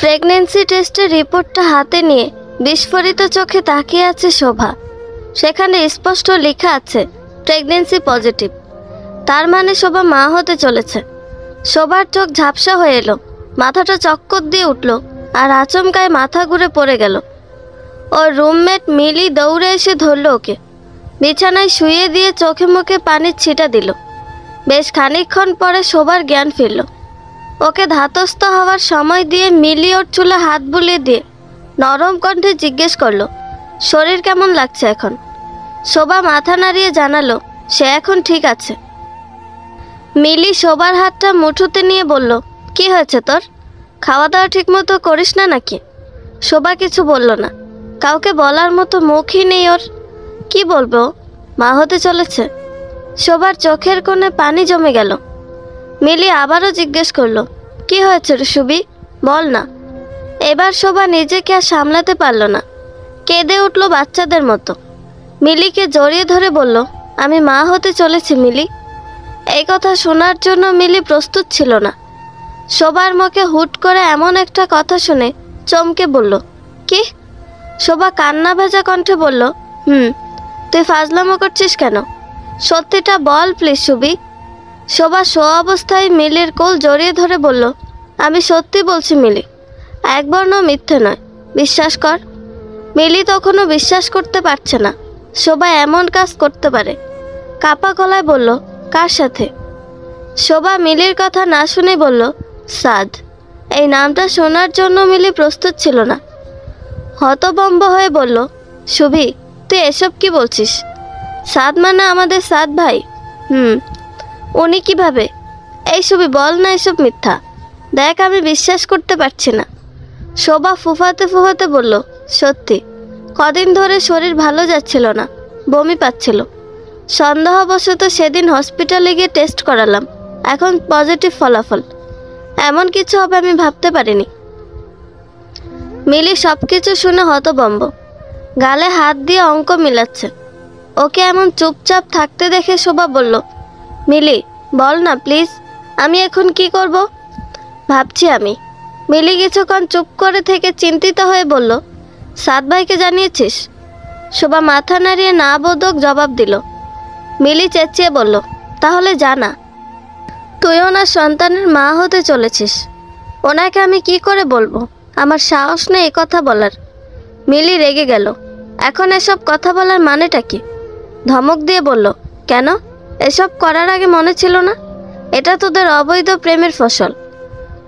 Pregnancy টেস্টের রিপোর্টটা হাতে নিয়ে বিস্ফোরিত চোখে তাকিয়ে আছে শোভা। সেখানে স্পষ্ট লেখা আছে প্রেগন্যান্সি পজিটিভ। তার মানে শোভা মা হতে চলেছে। শোভার চোখ ঝাপসা হয়ে এলো, মাথাটা চক্কর দিয়ে উঠল আর আচমকায় মাথা ঘুরে পড়ে গেল। ওর রুমমেট মিলি দৌড়ে এসে ধরল ওকে, বিছানায় শুয়ে দিয়ে চোখে মুখে পানির ছিটা দিল। বেশ খানিকক্ষণ পরে শোভার জ্ঞান ফিরল। ওকে ধাতস্থ হওয়ার সময় দিয়ে মিলি ওর চুলে হাত বুলিয়ে দিয়ে নরম কণ্ঠে জিজ্ঞেস করলো, শরীর কেমন লাগছে এখন? শোভা মাথা নাড়িয়ে জানালো সে এখন ঠিক আছে। মিলি শোভার হাতটা মুঠোতে নিয়ে বলল, কি হয়েছে তোর? খাওয়া দাওয়া ঠিক মতো করিস না নাকি? শোভা কিছু বলল না। কাউকে বলার মতো মুখই নেই ওর। কি বলবো? মা হতে চলেছে। শোভার চোখের কোণে পানি জমে গেল। মিলি আবারও জিজ্ঞেস করলো, কি হয়েছে রে সুবি, বল না। এবার শোভা নিজেকে আর সামলাতে পারল না, কেঁদে উঠল বাচ্চাদের মতো। মিলিকে জড়িয়ে ধরে বলল, আমি মা হতে চলেছি মিলি। এই কথা শোনার জন্য মিলি প্রস্তুত ছিল না। শোভার মুখে হুট করে এমন একটা কথা শুনে চমকে বলল, কি? শোভা কান্না ভেজা কণ্ঠে বলল, তুই ফাজলামো করছিস কেন? সত্যিটা বল প্লিজ সুবি। শোভা অবস্থায় মিলির কোল জড়িয়ে ধরে বলল, আমি সত্যি বলছি মিলি, একবারও মিথ্যে নয়, বিশ্বাস কর। মিলি তখনও বিশ্বাস করতে পারছে না শোভা এমন কাজ করতে পারে। কাপা গলায় বলল, কার সাথে? শোভা মিলির কথা না শুনে বলল, সাদ। এই নামটা শোনার জন্য মিলি প্রস্তুত ছিল না। হতভম্ব হয়ে বলল, সুবি তুই এসব কি বলছিস? সাদ মানে আমাদের সাদ ভাই? উনি কিভাবে? এই সুবি বল না এসব মিথ্যা। দেখ আমি বিশ্বাস করতে পারছি না। শোভা ফুফাতে ফুফাতে বলল, সত্যি। কদিন ধরে শরীর ভালো যাচ্ছিল না, বমি পাচ্ছিল। সন্দেহবশত সেদিন হসপিটালে গিয়ে টেস্ট করালাম, এখন পজিটিভ ফলাফল। এমন কিছু হবে আমি ভাবতে পারিনি। মিলি সব কিছু শুনে হতভম্ব, গালে হাত দিয়ে অঙ্ক মিলাচ্ছে। ওকে এমন চুপচাপ থাকতে দেখে শোভা বলল, মিলি বল না প্লিজ, আমি এখন কি করব? ভাবছি আমি। মিলি কিছুক্ষণ চুপ করে থেকে চিন্তিত হয়ে বলল, সাদ ভাইকে জানিয়েছিস? শোভা মাথা নাড়িয়ে না বোধক জবাব দিল। মিলি চেঁচিয়ে বলল, তাহলে জানা, তুই ওনার সন্তানের মা হতে চলেছিস। ওনাকে আমি কি করে বলবো? আমার সাহস নেই এ কথা বলার। মিলি রেগে গেল। এখন এসব কথা বলার মানেটা কি? ধমক দিয়ে বলল, কেন? এসব করার আগে মনে ছিল না? এটা তোদের অবৈধ প্রেমের ফসল।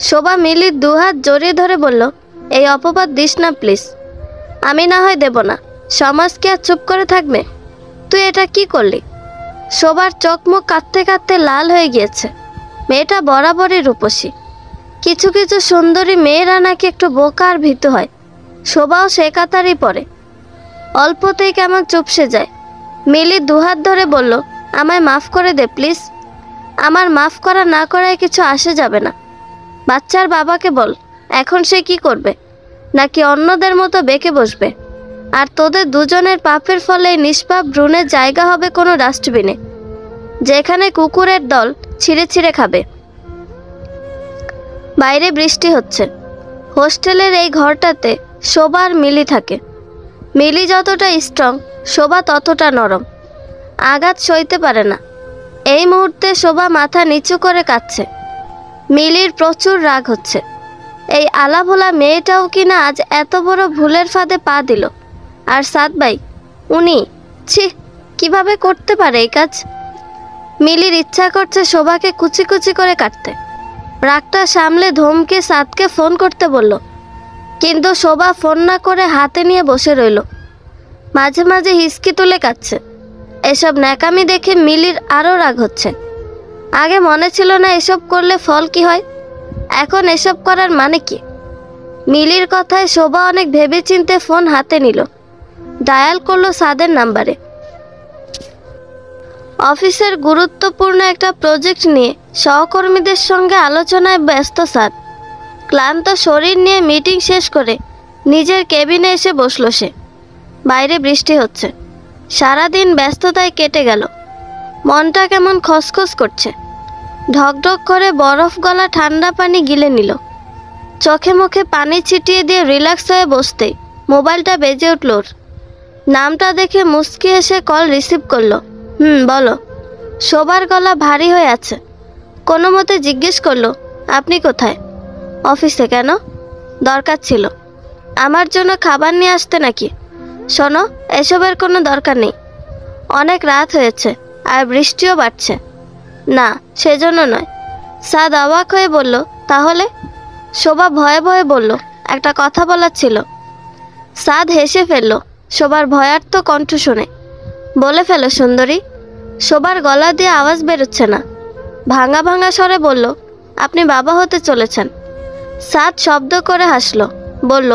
শোভা মিলির দুহাত জড়িয়ে ধরে বলল, এই অপবাদ দিস না প্লিজ। আমি না হয় দেব না, সমাজ কি আর চুপ করে থাকবে? তুই এটা কি করলি? শোভার চোখ মুখ কাঁদতে কাঁদতে লাল হয়ে গিয়েছে। মেয়েটা বরাবরই রূপসী। কিছু কিছু সুন্দরী মেয়েরা নাকি একটু বোকা আর ভীতু হয়। শোভাও সে কাতারই পড়ে। অল্পতেই কেমন চুপসে যায়। মিলি দুহাত ধরে বলল, আমায় মাফ করে দে প্লিজ। আমার মাফ করা না করায় কিছু আসে যাবে না। বাচ্চার বাবাকে বল এখন সে কি করবে, নাকি অন্যদের মতো বেঁকে বসবে? আর তোদের দুজনের পাপের ফলে নিষ্পাপ ভ্রূণের জায়গা হবে কোনো ডাস্টবিনে, যেখানে কুকুরের দল ছিঁড়ে ছিঁড়ে খাবে। বাইরে বৃষ্টি হচ্ছে। হোস্টেলের এই ঘরটাতে শোভা আর মিলি থাকে। মিলি যতটা স্ট্রং, শোভা ততটা নরম, আঘাত সইতে পারে না। এই মুহূর্তে শোভা মাথা নিচু করে কাঁদছে। মিলির প্রচুর রাগ হচ্ছে। এই আলাভোলা মেয়েটাও কিনা আজ এত বড় ভুলের ফাঁদে পা দিল। আর সাদ ভাই, উনি ছি, কিভাবে করতে পারে এই কাজ? মিলির ইচ্ছা করছে শোভাকে কুচি কুচি করে কাটতে। রাগটা সামলে ধমকে সাদকে ফোন করতে বলল, কিন্তু শোভা ফোন না করে হাতে নিয়ে বসে রইল। মাঝে মাঝে হিসকি তুলে কাঁদছে। এসব ন্যাকামি দেখে মিলির আরও রাগ হচ্ছে। আগে মনে ছিল না এসব করলে ফল কি হয়, এখন এসব করার মানে কি? মিলির কথায় শোভা অনেক ভেবেচিন্তে ফোন হাতে নিল। ডায়াল করলো সাদের নাম্বারে। অফিসের গুরুত্বপূর্ণ একটা প্রজেক্ট নিয়ে সহকর্মীদের সঙ্গে আলোচনায় ব্যস্ত সাদ। ক্লান্ত শরীর নিয়ে মিটিং শেষ করে নিজের কেবিনে এসে বসল সে। বাইরে বৃষ্টি হচ্ছে। সারাদিন ব্যস্ততায় কেটে গেল। মনটা কেমন খসখস করছে। ঢকঢক করে বরফ গলা ঠান্ডা পানি গিলে নিল। চোখে মুখে পানি ছিটিয়ে দিয়ে রিল্যাক্স হয়ে বসতে মোবাইলটা বেজে উঠল ওর। নামটা দেখে মুচকি এসে কল রিসিভ করলো। বলো। শোবার গলা ভারী হয়ে আছে। কোনো মতে জিজ্ঞেস করলো, আপনি কোথায়? অফিসে। কেন? দরকার ছিল। আমার জন্য খাবার নিয়ে আসতে নাকি? শোনো, এসবের কোনো দরকার নেই। অনেক রাত হয়েছে আর বৃষ্টিও বাড়ছে। না, সেজন্য নয়। সাদ অবাক হয়ে বলল, তাহলে? শোভা ভয়ে ভয়ে বলল, একটা কথা বলার ছিল। সাদ হেসে ফেলল শোভার ভয়ার্ত কণ্ঠ শুনে। বলে ফেলো সুন্দরী। শোভার গলা দিয়ে আওয়াজ বেরোচ্ছে না। ভাঙা ভাঙা স্বরে বলল, আপনি বাবা হতে চলেছেন। সাদ শব্দ করে হাসল, বলল,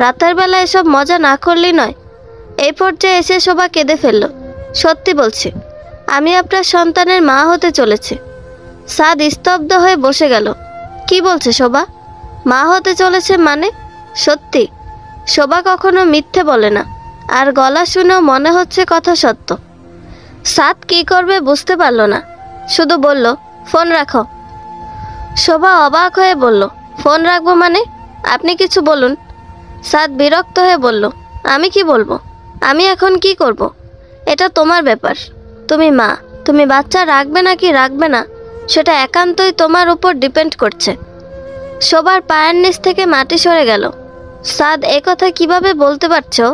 রাতের বেলা এসব মজা না করলেই নয়। এই পর্যায়ে এসে শোভা কেঁদে ফেলল। সত্যি বলছি, আমি আপনার সন্তানের মা হতে চলেছি। সাদ স্তব্ধ হয়ে বসে গেল। কি বলছে শোভা? মা হতে চলেছে মানে? সত্যি? শোভা কখনো মিথ্যে বলে না, আর গলা শুনেও মনে হচ্ছে কথা সত্য। সাদ কি করবে বুঝতে পারল না, শুধু বলল, ফোন রাখো। শোভা অবাক হয়ে বলল, ফোন রাখবো মানে? আপনি কিছু বলুন। সাদ বিরক্ত হয়ে বলল, আমি কি বলবো? আমি এখন কি করব? এটা তোমার ব্যাপার। তুমি মা, তুমি বাচ্চা রাখবে নাকি রাখবে না সেটা একান্তই তোমার উপর ডিপেন্ড করছে। শোভার পায়ের নিচ থেকে মাটি সরে গেল। সাদ একথা কিভাবে বলতে পারছো?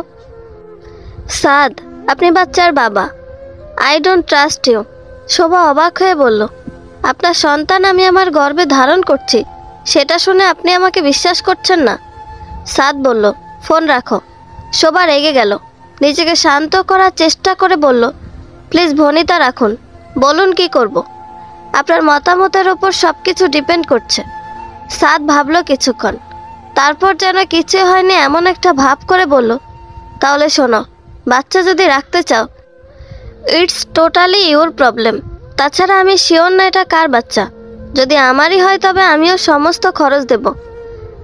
সাদ, আপনি বাচ্চার বাবা। I don't trust you. Shobha অবাক হয়ে বলল, আপনার সন্তান আমি আমার গর্ভে ধারণ করছি, সেটা শুনে আপনি আমাকে বিশ্বাস করছেন না? সাদ বলল, ফোন রাখো। শোভা রেগে গেল। নিজেকে শান্ত করার চেষ্টা করে বলল, প্লিজ ভনিতা রাখুন। বলুন কি করব? আপনার মতামতের ওপর সব কিছু ডিপেন্ড করছে। সাদ ভাবল কিছুক্ষণ, তারপর যেন কিছুই হয়নি এমন একটা ভাব করে বলল, তাহলে শোনো, বাচ্চা যদি রাখতে চাও, ইটস টোটালি ইউর প্রবলেম। তাছাড়া আমি শিওর না এটা কার বাচ্চা। যদি আমারই হয় তবে আমিও সমস্ত খরচ দেব,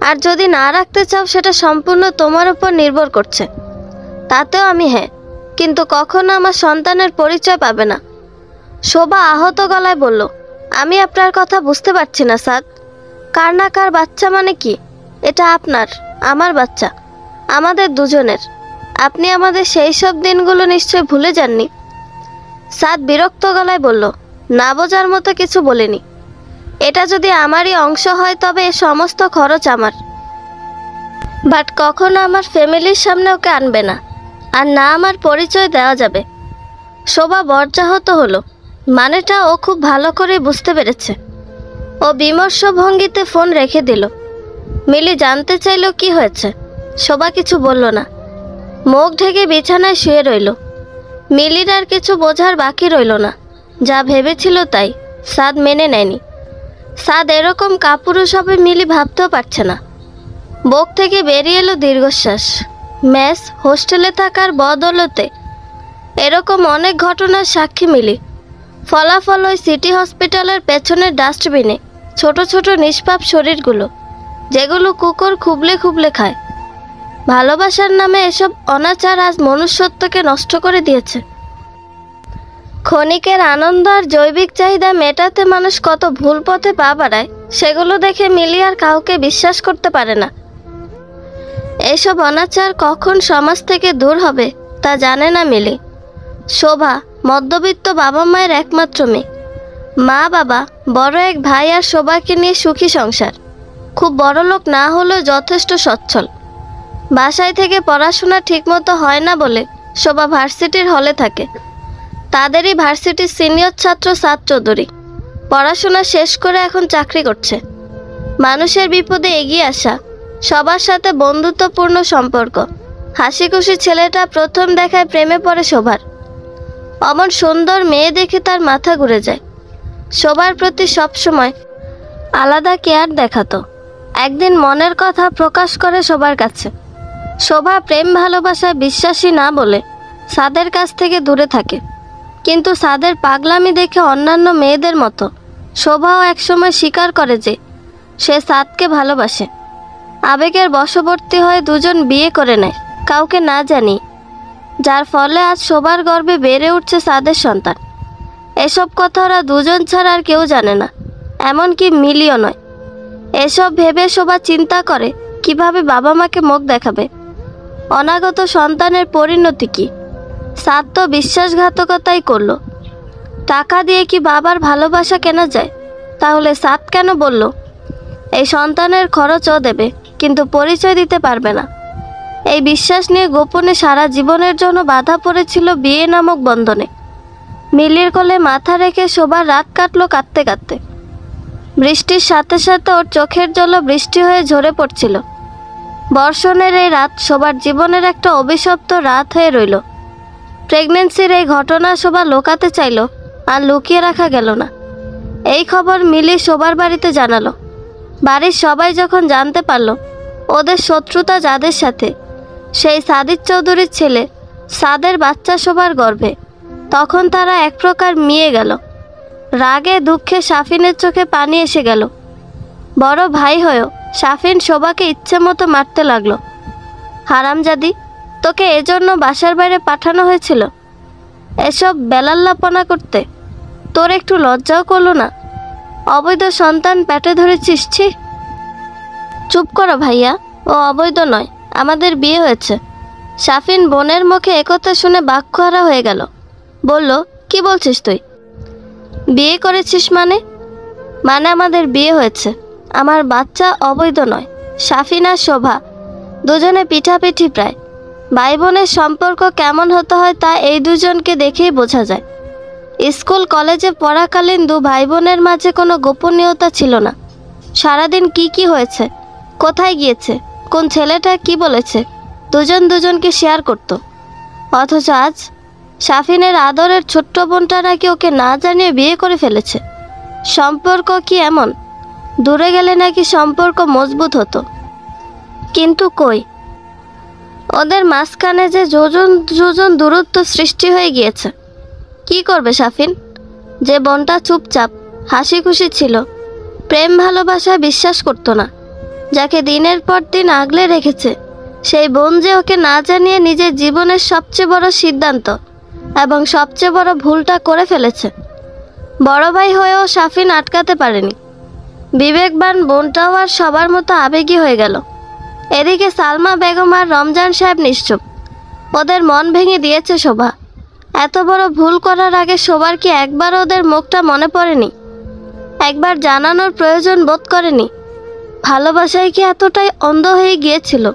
আর যদি না রাখতে চাও সেটা সম্পূর্ণ তোমার উপর নির্ভর করছে। তাতেও আমি হ্যাঁ, কিন্তু কখনো আমার সন্তানের পরিচয় পাবে না। শোভা আহত গলায় বলল, আমি আপনার কথা বুঝতে পারছি না সাদ। কার না কার বাচ্চা মানে কি? এটা আপনার, আমার বাচ্চা, আমাদের দুজনের। আপনি আমাদের সেই সব দিনগুলো নিশ্চয় ভুলে যাননি। সাদ বিরক্ত গলায় বলল, না বোঝার মতো কিছু বলিনি। এটা যদি আমারই অংশ হয় তবে এ সমস্ত খরচ আমার, বাট কখনো আমার ফ্যামিলির সামনে ওকে আনবে না, আর না আমার পরিচয় দেওয়া যাবে। শোভা বজ্রাহত হলো। মানেটা ও খুব ভালো করে বুঝতে পেরেছে। ও বিমর্ষ ভঙ্গিতে ফোন রেখে দিল। মিলি জানতে চাইল কি হয়েছে। শোভা কিছু বলল না, মুখ ঢেকে বিছানায় শুয়ে রইল। মিলির আর কিছু বোঝার বাকি রইল না। যা ভেবেছিল তাই। সাদ মেনে নেয়নি। সাদ এরকম কাপুরুষ হবে মিলি ভাবতেও পারছে না। বুক থেকে বেরিয়ে এলো দীর্ঘশ্বাস। মেস হোস্টেলে থাকার বদৌলতে এরকম অনেক ঘটনার সাক্ষী মিলি। ফলাফল ওই সিটি হসপিটালের পেছনের ডাস্টবিনে ছোট ছোট নিষ্পাপ শরীরগুলো, যেগুলো কুকুর খুবলে খুবলে খায়। ভালোবাসার নামে এসব অনাচার আজ মনুষ্যত্বকে নষ্ট করে দিয়েছে। ক্ষণিকের আনন্দ আর জৈবিক চাহিদা মেটাতে মানুষ কত ভুল পথে পা বাড়ায়, সেগুলো দেখে মিলি আর কাউকে বিশ্বাস করতে পারে না। এসব অনাচার কখন সমাজ থেকে দূর হবে তা জানে না মিলি। শোভা মধ্যবিত্ত বাবা মায়ের একমাত্র মেয়ে। মা বাবা, বড় এক ভাই আর শোভাকে নিয়ে সুখী সংসার। খুব বড় লোক না হলেও যথেষ্ট সচ্ছল। বাসায় থেকে পড়াশোনা ঠিকমতো হয় না বলে শোভা ভার্সিটির হলে থাকে। তাদেরই ভার্সিটির সিনিয়র ছাত্র সাদ চৌধুরী। পড়াশোনা শেষ করে এখন চাকরি করছে। মানুষের বিপদে এগিয়ে আসা, সবার সাথে বন্ধুত্বপূর্ণ সম্পর্ক। হাসি খুশি ছেলেটা প্রথম দেখায় প্রেমে পড়ে শোভার। অমন সুন্দর মেয়ে দেখে তার মাথা ঘুরে যায়। শোভার প্রতি সবসময় আলাদা কেয়ার দেখাতো। একদিন মনের কথা প্রকাশ করে শোভার কাছে। শোভা প্রেম ভালোবাসায় বিশ্বাসী না বলে সাদের কাছ থেকে দূরে থাকে। কিন্তু সাদের পাগলামি দেখে অন্যান্য মেয়েদের মতো শোভাও একসময় স্বীকার করে যে সে সাদকে ভালোবাসে। আবেগের বশবর্তী হয়ে দুজন বিয়ে করে নেয়, কাউকে না জানি, যার ফলে আজ শোভার গর্ভে বেড়ে উঠছে সাদের সন্তান। এসব কথা ওরা দুজন ছাড়া আর কেউ জানে না, এমনকি মিলিও নয়। এসব ভেবে শোভা চিন্তা করে কিভাবে বাবা মাকে মুখ দেখাবে। অনাগত সন্তানের পরিণতি কি? সাদ তো বিশ্বাসঘাতকতাই করলো। টাকা দিয়ে কি বাবার ভালোবাসা কেনা যায়? তাহলে সাদ কেন বলল এই সন্তানের খরচও দেবে কিন্তু পরিচয় দিতে পারবে না? এই বিশ্বাস নিয়ে গোপনে সারা জীবনের জন্য বাধা পড়েছিল বিয়ে নামক বন্ধনে। মিলির কোলে মাথা রেখে শোবার রাত কাটলো কাঁদতে কাঁদতে। বৃষ্টির সাথে সাথে ওর চোখের জলও বৃষ্টি হয়ে ঝরে পড়ছিল। বর্ষণের এই রাত শোবার জীবনের একটা অভিশপ্ত রাত হয়ে রইল। প্রেগনেন্সির এই ঘটনা শোভা লুকাতে চাইল, আর লুকিয়ে রাখা গেল না। এই খবর মিলি শোবার বাড়িতে জানালো। বাড়ির সবাই যখন জানতে পারল ওদের শত্রুতা যাদের সাথে, সেই সাদিক চৌধুরীর ছেলে সাদের বাচ্চা শোবার গর্ভে, তখন তারা এক প্রকার মিয়ে গেল। রাগে দুঃখে শাফিনের চোখে পানি এসে গেল। বড় ভাই হয়েও শাফিন শোভাকে ইচ্ছে মতো মারতে লাগলো। হারামজাদি, তোকে এজন্য বাসার বাইরে পাঠানো হয়েছিল এসব বেলাল্লাপনা করতে? তোর একটু লজ্জাও করলো না? অবৈধ সন্তান পেটে ধরেছিস? ছি! চুপ করো ভাইয়া, ও অবৈধ নয়, আমাদের বিয়ে হয়েছে। শাফিন বোনের মুখে একথা শুনে বাক্যহারা হয়ে গেল। বলল, কি বলছিস তুই? বিয়ে করেছিস মানে? আমাদের বিয়ে হয়েছে, আমার বাচ্চা অবৈধ নয়। শাফিন আর শোভা দুজনে পিঠাপিঠি প্রায়। ভাই বোনের সম্পর্ক কেমন হতে হয় তা এই দুজনকে দেখেই বোঝা যায়। স্কুল কলেজে পড়াকালীন দু ভাই বোনের মাঝে কোনো গোপনীয়তা ছিল না। সারাদিন কি হয়েছে, কোথায় গিয়েছে, কোন ছেলেটা কি বলেছে, দুজন দুজনকে শেয়ার করত। অথচ আজ শাফিনের আদরের ছোট্ট বোনটা নাকি ওকে না জানিয়ে বিয়ে করে ফেলেছে। সম্পর্ক কি এমন? দূরে গেলে নাকি সম্পর্ক মজবুত হতো, কিন্তু কই? ওদের মাঝখানে যে যোজন দূরত্ব সৃষ্টি হয়ে গিয়েছে। কি করবে শাফিন? যে বোনটা চুপচাপ হাসি খুশি ছিল, প্রেম ভালোবাসায় বিশ্বাস করতো না, যাকে দিনের পর দিন আগলে রেখেছে, সেই বোন যে ওকে না জানিয়ে নিজের জীবনের সবচেয়ে বড় সিদ্ধান্ত এবং সবচেয়ে বড় ভুলটা করে ফেলেছে। বড় ভাই হয়েও শাফিন আটকাতে পারেনি। বিবেকবান বোনটাও আর সবার মতো আবেগী হয়ে গেল। এদিকে সালমা বেগম আর রমজান সাহেব নিশ্চুপ। ওদের মন ভেঙে দিয়েছে শোভা। এত বড় ভুল করার আগে শোভার কি একবার ওদের মুখটা মনে পড়েনি? একবার জানানোর প্রয়োজন বোধ করেনি? ভালোবাসায় কি এতটাই অন্ধ হয়ে গিয়েছিল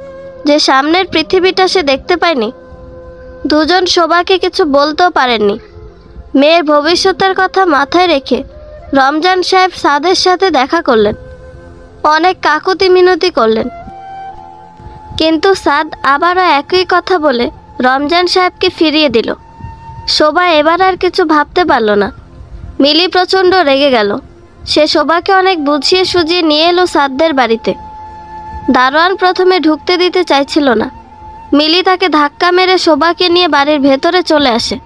যে সামনের পৃথিবীটা সে দেখতে পায়নি? দুজন শোভাকে কিছু বলতেও পারেননি। মেয়ের ভবিষ্যতের কথা মাথায় রেখে রমজান সাহেব সাদের সাথে দেখা করলেন, অনেক কাকুতি মিনতি করলেন, কিন্তু সাদ আবারও একই কথা বলে রমজান সাহেবকে ফিরিয়ে দিল। শোভা এবার আর কিছু ভাবতে পারল না। মিলি প্রচণ্ড রেগে গেল। সে শোভাকে অনেক বুঝিয়ে সুঝিয়ে নিয়ে এলো সাদদের বাড়িতে। দারোয়ান প্রথমে ঢুকতে দিতে চাইছিল না। মিলি তাকে ধাক্কা মেরে শোভাকে নিয়ে বাড়ির ভেতরে চলে আসে।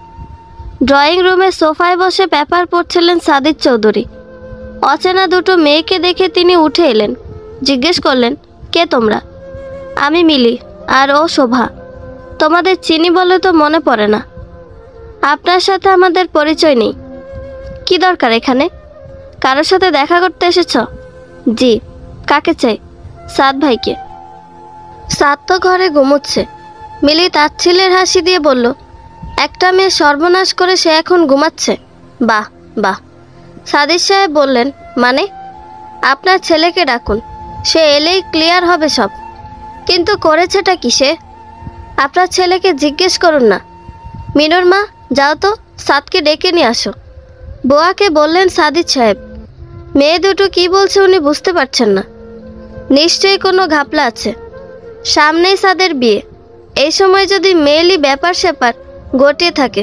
ড্রয়িং রুমে সোফায় বসে পেপার পড়ছিলেন সাদিক চৌধুরী। অচেনা দুটো মেয়েকে দেখে তিনি উঠে এলেন। জিজ্ঞেস করলেন, কে তোমরা? আমি মিলি, আর ও শোভা। তোমাদের চিনি বলে তো মনে পড়ে না। আপনার সাথে আমাদের পরিচয় নেই। কি দরকার এখানে? কারোর সাথে দেখা করতে এসেছ? জি। কাকে চাই? সাদ ভাইকে। সাদ তো ঘরে ঘুমোচ্ছে। মিলি তাচ্ছিল্যের হাসি দিয়ে বলল, একটা মেয়ে সর্বনাশ করে সে এখন ঘুমাচ্ছে? বাহ বাহ। সাদিক সাহেব বললেন, মানে? আপনার ছেলেকে ডাকুন, সে এলেই ক্লিয়ার হবে সব। কিন্তু করেছেটা কি সে? আপনার ছেলেকে জিজ্ঞেস করুন না। মিনুর মা, যাও তো সাদকে ডেকে নিয়ে আসো। বোয়াকে বললেন সাদিক সাহেব। মেয়ে দুটো কি বলছে উনি বুঝতে পারছেন না। নিশ্চয়ই কোনো ঘাপলা আছে। সামনেই সাদের বিয়ে। এই সময় যদি মেয়েলি ব্যাপার স্যাপার গটিয়ে থাকে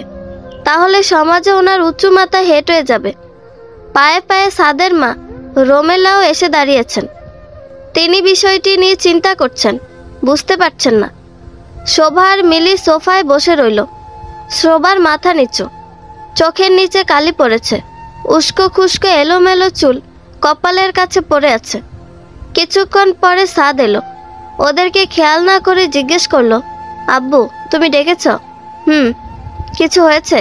তাহলে সমাজে ওনার উঁচু মাথা হেঁট হয়ে যাবে। পায়ে পায়ে সাদের মা রোমেলাও এসে দাঁড়িয়েছেন। তিনি বিষয়টি নিয়ে চিন্তা করছেন, বুঝতে পারছেন না। শোভা আর মিলি সোফায় বসে রইল। শোভার মাথা নিচু, চোখের নিচে কালি পড়েছে, উস্কো খুস্কো এলোমেলো চুল কপালের কাছে পড়ে আছে। কিছুক্ষণ পরে সাদ এলো। ওদেরকে খেয়াল না করে জিজ্ঞেস করলো, আব্বু তুমি ডেকেছ? কিছু হয়েছে?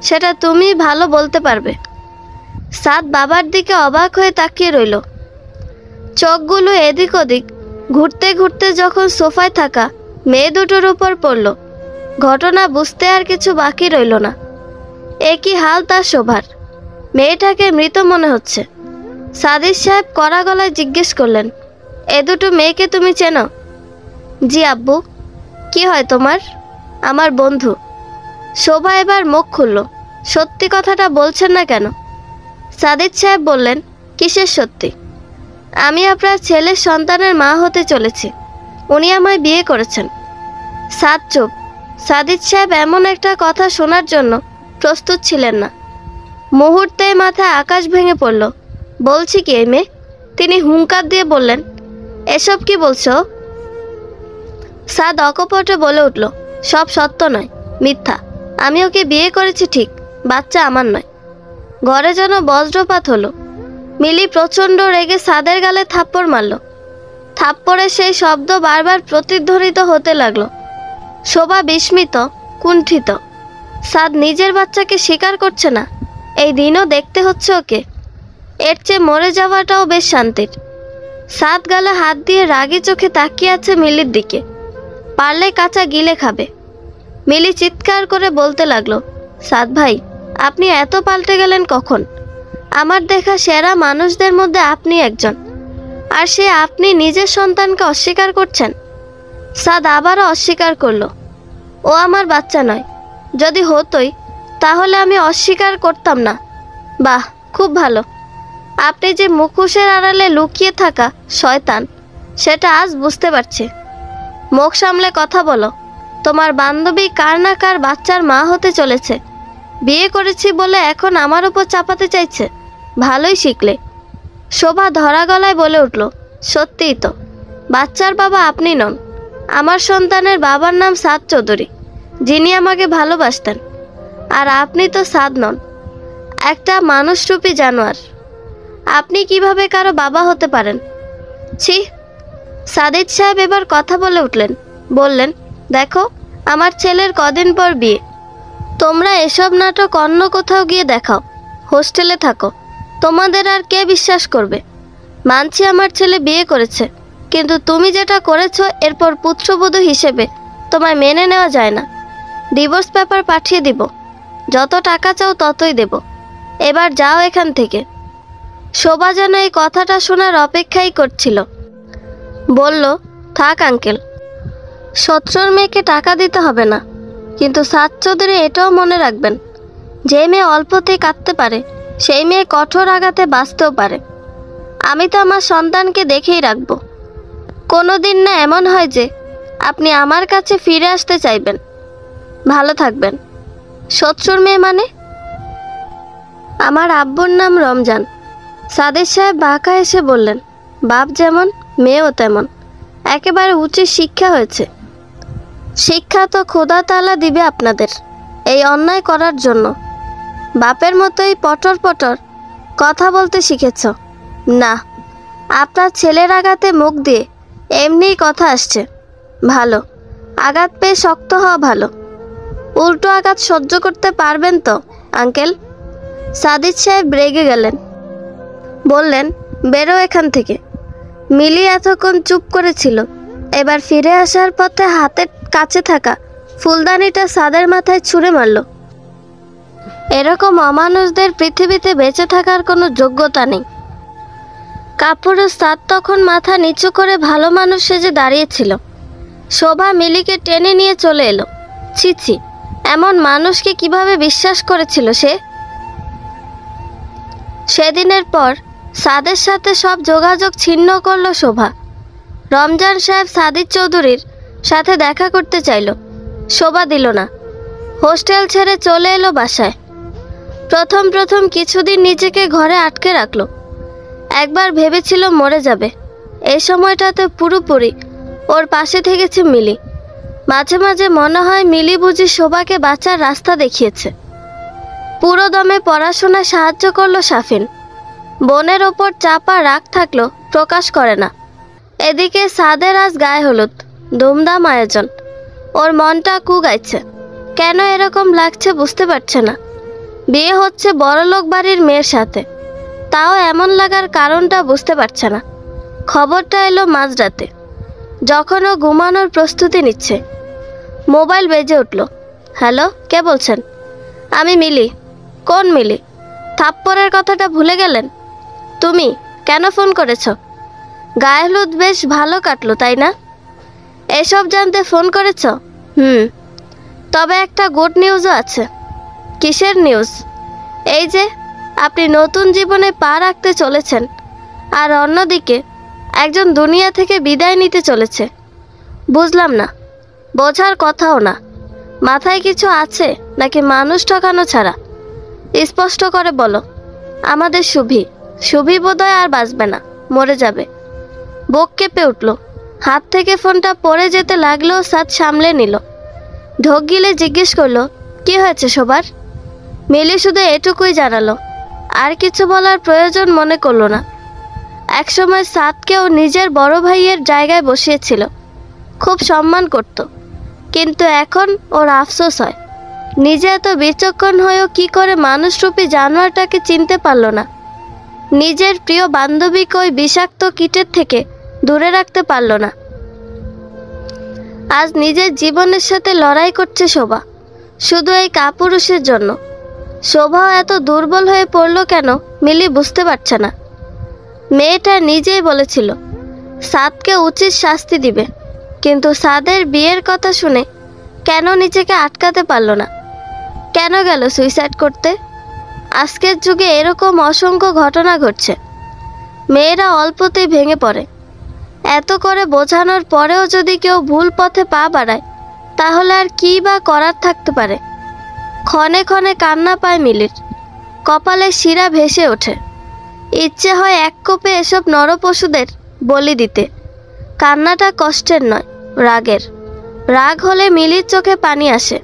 সেটা তুমি ভালো বলতে পারবে। সাদ বাবার দিকে অবাক হয়ে তাকিয়ে রইল। চোখগুলো এদিক ওদিক ঘুরতে ঘুরতে যখন সোফায় থাকা মেয়ে দুটোর উপর পড়ল, ঘটনা বুঝতে আর কিছু বাকি রইল না। একই হাল তার শোভার। মেয়েটাকে মৃত মনে হচ্ছে। সাদিক সাহেব কড়া গলায় জিজ্ঞেস করলেন, এ দুটো মেয়েকে তুমি চেনো? জি আব্বু। কি হয় তোমার? আমার বন্ধু। শোভা এবার মুখ খুলল, সত্যি কথাটা বলছেন না কেন? সাদিক সাহেব বললেন, কিসের সত্যি? আমি আপনার ছেলের সন্তানের মা হতে চলেছি। উনি আমায় বিয়ে করেছেন। সাদ চুপ। সাদিক সাহেব এমন একটা কথা শোনার জন্য প্রস্তুত ছিলেন না। মুহূর্তে মাথায় আকাশ ভেঙে পড়ল। বলছি কি এই মেয়ে? তিনি হুঙ্কার দিয়ে বললেন, এসব কি বলছো? সাদ অকপটে বলে উঠল, সব সত্য নয়, মিথ্যা। আমি ওকে বিয়ে করেছি ঠিক, বাচ্চা আমার নয়। ঘরে যেন বজ্রপাত হলো। মিলি প্রচণ্ড রেগে সাদের গালে থাপ্পড় মারল। থাপ্পড়ে সেই শব্দ বারবার প্রতিধ্বনিত হতে লাগলো। শোভা বিস্মিত, কুণ্ঠিত। সাদ নিজের বাচ্চাকে স্বীকার করছে না, এই দিনও দেখতে হচ্ছে ওকে। এর চেয়ে মরে যাওয়াটাও বেশ শান্তির। সাদ গালে হাত দিয়ে রাগী চোখে তাকিয়ে আছে মিলির দিকে। পারলে কাঁচা গিলে খাবে। মিলি চিৎকার করে বলতে লাগলো, সাদ ভাই, আপনি এত পাল্টে গেলেন কখন? আমার দেখা সেরা মানুষদের মধ্যে আপনি একজন, আর সে আপনি নিজের সন্তানকে অস্বীকার করছেন। সাদ আবারও অস্বীকার করলো, ও আমার বাচ্চা নয়। যদি হতোই তাহলে আমি অস্বীকার করতাম না। বাহ, খুব ভালো। আপনি যে মুখোশের আড়ালে লুকিয়ে থাকা শয়তান, সেটা আজ বুঝতে পারছি। মুখ সামলে কথা বলো। তোমার বান্ধবী কার না কার বাচ্চার মা হতে চলেছে। বিয়ে করেছি বলে এখন আমার উপর চাপাতে চাইছে। ভালোই শিখলে। শোভা ধরা গলায় বলে উঠল, সত্যিই তো, বাচ্চার বাবা আপনি নন। আমার সন্তানের বাবার নাম সাদ চৌধুরী, যিনি আমাকে ভালোবাসতেন। আর আপনি তো সাদ নন, একটা মানুষরূপী জানোয়ার। আপনি কিভাবে কারো বাবা হতে পারেন? ছি। সাদিক সাহেব এবার কথা বলে উঠলেন। বললেন, দেখো, আমার ছেলের কদিন পর বিয়ে। তোমরা এসব নাটক অন্য কোথাও গিয়ে দেখাও, হোস্টেলে থাকো। তোমাদের আর কে বিশ্বাস করবে? মানছি আমার ছেলে বিয়ে করেছে, কিন্তু তুমি যেটা করেছো এরপর পুত্রবধূ হিসেবে তোমায় মেনে নেওয়া যায় না। ডিভোর্স পেপার পাঠিয়ে দিব। যত টাকা চাও ততই দেব। এবার যাও এখান থেকে। শোভা যেন এই কথাটা শোনার অপেক্ষাই করছিল। বলল, থাক আঙ্কেল, শত্রুর মেয়েকে টাকা দিতে হবে না। কিন্তু সাদ চৌধুরী এটাও মনে রাখবেন, যে মেয়ে অল্পতেই কাঁদতে পারে, সেই মেয়ে কঠোর আঘাতে বাঁচতেও পারে। আমি তো আমার সন্তানকে দেখেই রাখব। কোনো দিন না এমন হয় যে আপনি আমার কাছে ফিরে আসতে চাইবেন। ভালো থাকবেন। শত্রুর মেয়ে মানে? আমার আব্বুর নাম রমজান। সাদিক সাহেব বাঁকা এসে বললেন, বাপ যেমন মেয়েও তেমন। একেবারে উচিত শিক্ষা হয়েছে। শিক্ষা তো খোদা তাআলা দিবে আপনাদের এই অন্যায় করার জন্য। বাপের মতোই পটর পটর কথা বলতে শিখেছ। না, আপনার ছেলের আঘাতে মুখ দিয়ে এমনিই কথা আসছে। ভালো, আঘাত পেয়ে শক্ত হওয়া ভালো। উল্টো আঘাত সহ্য করতে পারবেন তো আঙ্কেল? সাদিক সাহেব রেগে গেলেন। বললেন, বেরো এখান থেকে। মিলি এতক্ষণ চুপ করেছিল, এবার ফিরে আসার পথে হাতের কাছে থাকা ফুলদানিটা সাদের মাথায় ছুঁড়ে মারল। এরকম অমানুষদের পৃথিবীতে বেঁচে থাকার কোনো যোগ্যতা নেই। কাপুরুষ সাদ তখন মাথা নিচু করে ভালো মানুষ সেজে দাঁড়িয়েছিল। শোভা মিলিকে টেনে নিয়ে চলে এলো। ছি ছি, এমন মানুষকে কিভাবে বিশ্বাস করেছিল সে? সেদিনের পর সাদের সাথে সব যোগাযোগ ছিন্ন করল শোভা। রমজান সাহেব সাদিক চৌধুরীর সাথে দেখা করতে চাইল, শোভা দিল না। হোস্টেল ছেড়ে চলে এলো বাসায়। প্রথম প্রথম কিছুদিন নিজেকে ঘরে আটকে রাখলো। একবার ভেবেছিল মরে যাবে। এই সময়টাতে পুরোপুরি ওর পাশে থেকেছে মিলি। মাঝে মাঝে মনে হয় মিলি বুঝি শোভাকে বাঁচার রাস্তা দেখিয়েছে। পুরো দমে পড়াশোনায় সাহায্য করলো সাফিন। বোনের ওপর চাপা রাগ থাকলো, প্রকাশ করে না। এদিকে সাদের আজ গায়ে হলুদ, ধুমধাম আয়োজন। ওর মনটা কুগাইছে। কেন এরকম লাগছে বুঝতে পারছে না। বিয়ে হচ্ছে বড়লোক বাড়ির মেয়ের সাথে, তাও এমন লাগার কারণটা বুঝতে পারছে না। খবরটা এলো মাঝরাতে, যখন ও ঘুমানোর প্রস্তুতি নিচ্ছে। মোবাইল বেজে উঠল। হ্যালো, কে বলছেন? আমি মিলি। কোন মিলি? থাপ্পড়ের কথাটা ভুলে গেলেন? তুমি কেন ফোন করেছ? গায়ে হলুদ বেশ ভালো কাটলো, তাই না? এসব জানতে ফোন করেছ? তবে একটা গুড নিউজও আছে। কিসের নিউজ? এই যে আপনি নতুন জীবনে পা রাখতে চলেছেন, আর অন্যদিকে একজন দুনিয়া থেকে বিদায় নিতে চলেছে। বুঝলাম না। বোঝার কথাও না। মাথায় কিছু আছে নাকি মানুষ ঠকানো ছাড়া? স্পষ্ট করে বলো। আমাদের শুভি বোধহয় আর বাঁচবে না, মরে যাবে। বুক কেঁপে উঠল। হাত থেকে ফোনটা পড়ে যেতে লাগলেও সাদ সামলে নিল। ঢোক গিলে জিজ্ঞেস করলো, কি হয়েছে সবার? মিলি শুধু এটুকুই জানালো, আর কিছু বলার প্রয়োজন মনে করলো না। একসময় সাদকেও নিজের বড় ভাইয়ের জায়গায় বসিয়েছিল, খুব সম্মান করত। কিন্তু এখন ওর আফসোস হয়, নিজে এত বিচক্ষণ হয়েও কি করে মানুষরূপী জানোয়ারটাকে চিনতে পারল না। নিজের প্রিয় বান্ধবীকে ওই বিষাক্ত কীটের থেকে দূরে রাখতে পারল না। আজ নিজের জীবনের সাথে লড়াই করছে শোভা, শুধু এই কাপুরুষের জন্য। শোভাও এত দুর্বল হয়ে পড়ল কেন মিলি বুঝতে পারছে না। মেয়েটা নিজেই বলেছিল সাদকে উচিত শাস্তি দিবে, কিন্তু সাদের বিয়ের কথা শুনে কেন নিজেকে আটকাতে পারল না? কেন গেল সুইসাইড করতে? আজকের যুগে এরকম অসংখ্য ঘটনা ঘটছে। মেয়েরা অল্পতেই ভেঙে পড়ে। এত করে বোঝানোর পরেও যদি কেউ ভুল পথে পা বাড়ায়, তাহলে আর কী বা করার থাকতে পারে? ক্ষণে ক্ষণে কান্না পায় মিলির। কপালে শিরা ভেসে ওঠে। ইচ্ছে হয় এক কোপে এসব নরপশুদের বলি দিতে। কান্নাটা কষ্টের নয়, রাগের। রাগ হলে মিলির চোখে পানি আসে।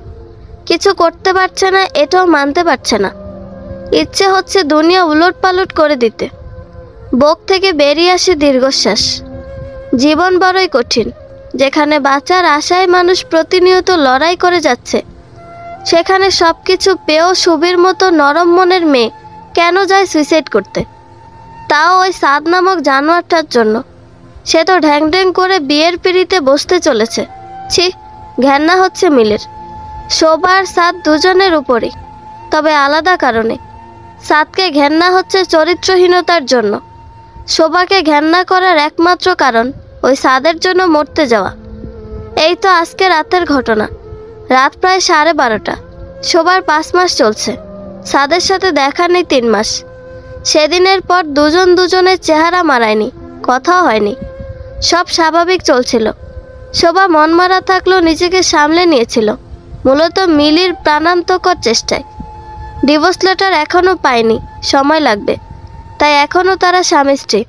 কিছু করতে পারছে না, এটাও মানতে পারছে না। ইচ্ছে হচ্ছে দুনিয়া উলটপালট করে দিতে। বুক থেকে বেরিয়ে আসে দীর্ঘশ্বাস। জীবন বড়ই কঠিন। যেখানে বাঁচার আশায় মানুষ প্রতিনিয়ত লড়াই করে যাচ্ছে, সেখানে সব কিছু পেয়েও সুবীর মতো নরম মনের মেয়ে কেন যায় সুইসাইড করতে? তাও ওই সাদ নামক জানোয়ারটার জন্য। সে তো ঢ্যাং ঢ্যাং করে বিয়ের পিঁড়িতে বসতে চলেছে। ছি, ঘেন্না হচ্ছে মিলের। শোভা আর সাদ দুজনের উপরই, তবে আলাদা কারণে। সাদকে ঘেন্না হচ্ছে চরিত্রহীনতার জন্য। শোভাকে ঘেন্না করার একমাত্র কারণ ওই সাদের জন্য মরতে যাওয়া। এই তো আজকে রাতের ঘটনা। রাত প্রায় 12:30। শোভার 5 মাস চলছে। সাদের সাথে দেখা নেই 3 মাস। সেদিনের পর দুজন দুজনের চেহারা মারায়নি, কথাও হয়নি। সব স্বাভাবিক চলছিল। শোভা মনমারা থাকলেও নিজেকে সামলে নিয়েছিল, মূলত মিলির প্রাণান্তকর চেষ্টায়। ডিভোর্স লেটার এখনও পায়নি, সময় লাগবে। তাই এখনও তারা স্বামী স্ত্রী।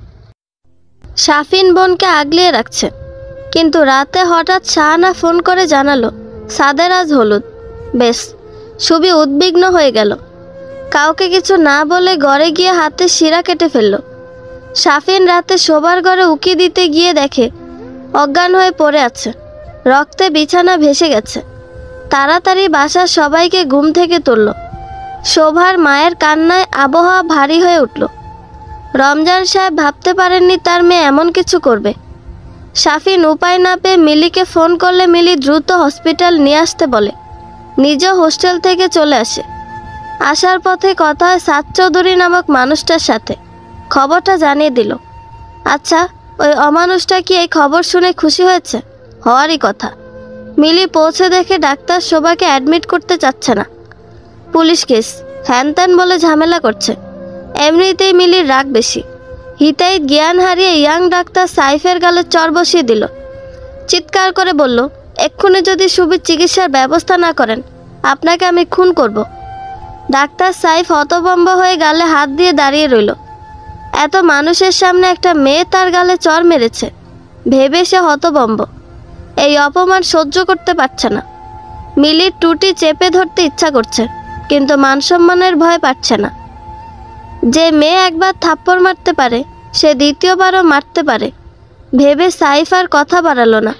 শাফিন বোনকে আগলিয়ে রাখছে। কিন্তু রাতে হঠাৎ শাহানা ফোন করে জানালো সাদের আজ হলুদ। বেশ, সুবি উদ্বিগ্ন হয়ে গেল। কাউকে কিছু না বলে ঘরে গিয়ে হাতে শিরা কেটে ফেলল। শাফিন রাতে শোবার ঘরে উকি দিতে গিয়ে দেখে অজ্ঞান হয়ে পড়ে আছে। রক্তে বিছানা ভেসে গেছে। তাড়াতাড়ি বাসার সবাইকে ঘুম থেকে তুলল। শোভার মায়ের কান্নায় আবহাওয়া ভারী হয়ে উঠল। রমজান সাহেব ভাবতে পারেননি তার মেয়ে এমন কিছু করবে। শাফিন উপায় না পেয়ে মিলিকে ফোন করলে মিলি দ্রুত হসপিটাল নিয়ে আসতে বলে। নিজেও হোস্টেল থেকে চলে আসে। আসার পথে কথা হয় সাদ চৌধুরী নামক মানুষটার সাথে। খবরটা জানিয়ে দিল। আচ্ছা, ওই অমানুষটা কি এই খবর শুনে খুশি হয়েছে? হওয়ারই কথা। মিলি পৌঁছে দেখে ডাক্তার শোভাকে অ্যাডমিট করতে চাচ্ছে না। পুলিশ কেস হ্যান ত্যান বলে ঝামেলা করছে। এমনিতেই মিলির রাগ বেশি। হিতাই জ্ঞান হারিয়ে ইয়াং ডাক্তার সাইফের গালে চর বসিয়ে দিল। চিৎকার করে বলল, এক্ষুনি যদি সুবির চিকিৎসার ব্যবস্থা না করেন, আপনাকে আমি খুন করব। ডাক্তার সাইফ হতভম্ব হয়ে গালে হাত দিয়ে দাঁড়িয়ে রইল। এত মানুষের সামনে একটা মেয়ে তার গালে চর মেরেছে ভেবে সে হতভম্ব। এই অপমান সহ্য করতে পারছে না। মিলির টুটি চেপে ধরতে ইচ্ছা করছে, কিন্তু মানসম্মানের ভয় পাচ্ছে না। যে মেয়ে একবার থাপ্পড় মারতে পারে, সে দ্বিতীয়বারও মারতে পারে ভেবে সাইফ আর কথা বাড়ালো না।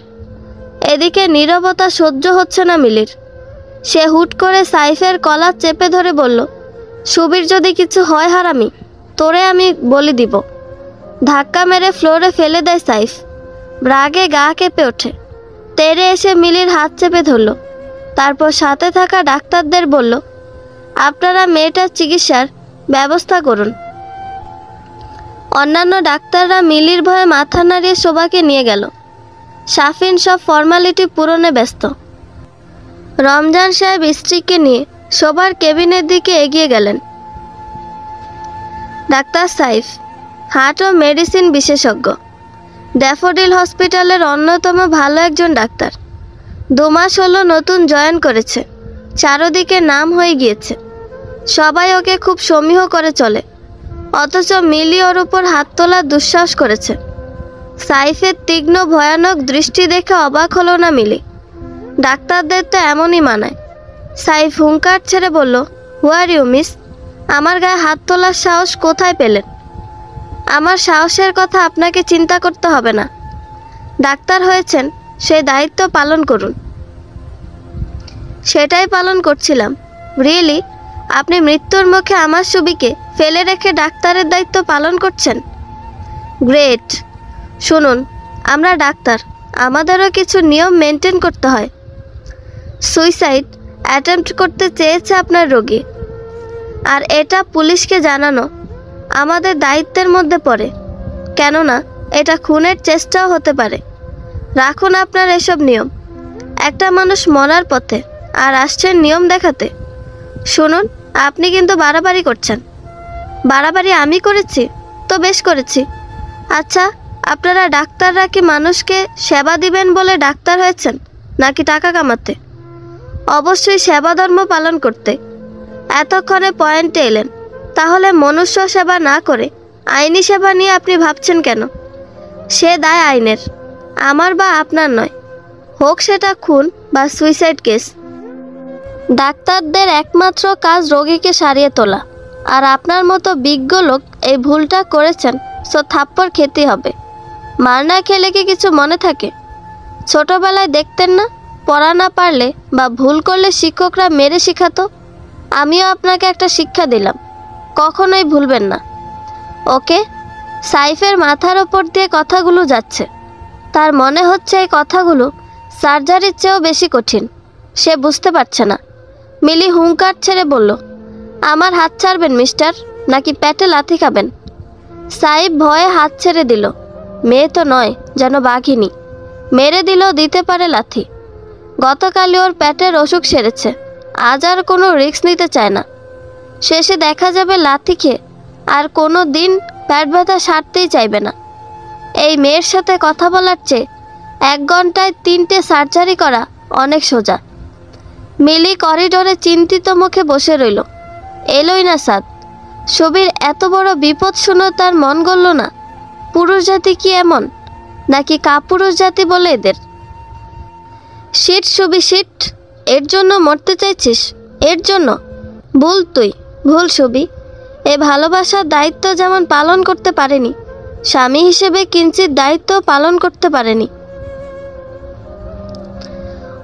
এদিকে নীরবতা সহ্য হচ্ছে না মিলির। সে হুট করে সাইফের কলার চেপে ধরে বলল, সুবীর যদি কিছু হয় হারামি, তোরে আমি বলি দিব। ধাক্কা মেরে ফ্লোরে ফেলে দেয় সাইফ। রাগে গা কেঁপে ওঠে। তেড়ে এসে মিলির হাত চেপে ধরল। তারপর সাথে থাকা ডাক্তারদের বলল, আপনারা মেয়েটার চিকিৎসার ব্যবস্থা করুন। অন্যান্য ডাক্তাররা মিলির ভয়ে মাথা নাড়িয়ে শোভাকে নিয়ে গেল। শাফিন সব ফর্মালিটি পূরণে ব্যস্ত। রমজান সাহেব স্ত্রীকে নিয়ে শোভার কেবিনের দিকে এগিয়ে গেলেন। ডাক্তার সাইফ, হার্ট ও মেডিসিন বিশেষজ্ঞ, ড্যাফোডিল হসপিটালের অন্যতম ভালো একজন ডাক্তার। 2 মাস হলো নতুন জয়েন করেছে। চারদিকে নাম হয়ে গিয়েছে। সবাই ওকে খুব সমীহ করে চলে। অথচ মিলি ওর উপর হাত তোলার দুঃসাহস করেছে। সাইফের তীক্ষ্ণ ভয়ানক দৃষ্টি দেখে অবাক হলো না মিলি। ডাক্তারদের তো এমনই মানায়। সাইফ হুঙ্কার ছেড়ে বলল, হু আর ইউ মিস? আমার গায়ে হাত তোলার সাহস কোথায় পেলেন? আমার সাহসের কথা আপনাকে চিন্তা করতে হবে না। ডাক্তার হয়েছেন, সেই দায়িত্ব পালন করুন। সেটাই পালন করছিলাম। রিয়েলি? আপনি মৃত্যুর মুখে আমার ছবিকে ফেলে রেখে ডাক্তারের দায়িত্ব পালন করছেন? গ্রেট। শুনুন, আমরা ডাক্তার, আমাদেরও কিছু নিয়ম মেনটেন করতে হয়। সুইসাইড অ্যাটেম্প্ট করতে চেয়েছে আপনার রোগী, আর এটা পুলিশকে জানানো আমাদের দায়িত্বের মধ্যে পড়ে। কেননা এটা খুনের চেষ্টাও হতে পারে। রাখুন আপনার এসব নিয়ম। একটা মানুষ মরার পথে, আর আসছেন নিয়ম দেখাতে। শুনুন, আপনি কিন্তু বাড়াবাড়ি করছেন। বাড়াবাড়ি আমি করেছি? তো বেশ করেছি। আচ্ছা, আপনারা ডাক্তাররা কি মানুষকে সেবা দিবেন বলে ডাক্তার হয়েছেন, নাকি টাকা কামাতে? অবশ্যই সেবা ধর্ম পালন করতে। এতক্ষণে পয়েন্টে এলেন। তাহলে মনুষ্য সেবা না করে আইনি সেবা নিয়ে আপনি ভাবছেন কেন? সে দায় আইনের, আমার বা আপনার নয়, হোক সেটা খুন বা সুইসাইড কেস। ডাক্তারদের একমাত্র কাজ রোগীকে সারিয়ে তোলা। আর আপনার মতো বিজ্ঞ লোক এই ভুলটা করেছেন, সো থাপ্পড় খেতে হবে। মার না খেলে কি কিছু মনে থাকে? ছোটবেলায় দেখতেন না, পড়া না পারলে বা ভুল করলে শিক্ষকরা মেরে শিখাতো? আমিও আপনাকে একটা শিক্ষা দিলাম, কখনোই ভুলবেন না। ওকে? সাইফের মাথার ওপর দিয়ে কথাগুলো যাচ্ছে। তার মনে হচ্ছে এই কথাগুলো সার্জারির চেয়েও বেশি কঠিন। সে বুঝতে পারছে না। মিলি হুঙ্কার ছেড়ে বলল, আমার হাত ছাড়বেন মিস্টার, নাকি পেটে লাথি খাবেন? সাইফ ভয়ে হাত ছেড়ে দিল। মেয়ে তো নয়, যেন বাঘিনী। মেরে দিলেও দিতে পারে লাথি। গতকালই ওর পেটের অসুখ সেরেছে, আজ আর কোনো রিস্ক নিতে চায় না। শেষে দেখা যাবে লাথি খেয়ে আর কোনো দিন পেট ব্যথা সারতেই চাইবে না। এই মেয়ের সাথে কথা বলার চেয়ে 1 ঘন্টায় 3টে সার্জারি করা অনেক সোজা। মিলি করিডোরে চিন্তিত মুখে বসে রইল। এলোই না সাদ। ছবির এত বড় বিপদ শুনে তার মন গলল না। পুরুষ জাতি কি এমন, নাকি কাপুরুষ জাতি বলে এদের? শিট ছবি শিট। এর জন্য মরতে চাইছিস? এর জন্য? ভুল তুই, ভুল ছবি। এ ভালোবাসার দায়িত্ব যেমন পালন করতে পারেনি, স্বামী হিসেবে কিঞ্চিত দায়িত্ব পালন করতে পারেনি।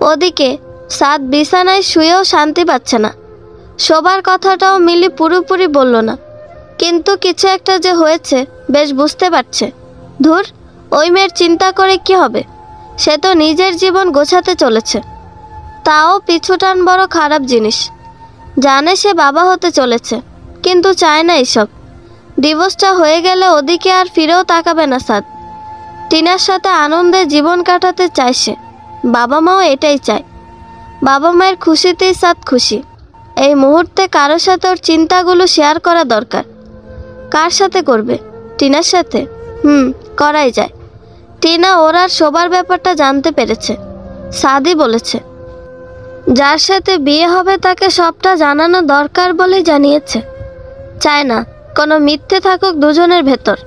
ওদিকে সাদ বিছানায় শুয়েও শান্তি পাচ্ছে না। শোবার কথাটাও মিলি পুরোপুরি বলল না, কিন্তু কিছু একটা যে হয়েছে বেশ বুঝতে পারছে। ধুর, ওই মেয়ের চিন্তা করে কি হবে? সে তো নিজের জীবন গোছাতে চলেছে। তাও পিছুটান বড় খারাপ জিনিস। জানে সে বাবা হতে চলেছে, কিন্তু চায় না এসব। ডিভোর্সটা হয়ে গেলে ওদিকে আর ফিরেও তাকাবে না সাদ। টিনার সাথে আনন্দে জীবন কাটাতে চায় সে। বাবা মাও এটাই চায়। বাবা মায়ের খুশিতেই সাদ খুশি। এই মুহূর্তে কারো সাথে ওর চিন্তাগুলো শেয়ার করা দরকার। কার সাথে করবে? টিনার সাথে? করাই যায়। টিনা ওর আর শোবার ব্যাপারটা জানতে পেরেছে। সাদই বলেছে। যার সাথে বিয়ে হবে তাকে সবটা জানানো দরকার বলেই জানিয়েছে। চায় না কোনো মিথ্যে থাকুক দুজনের ভেতর।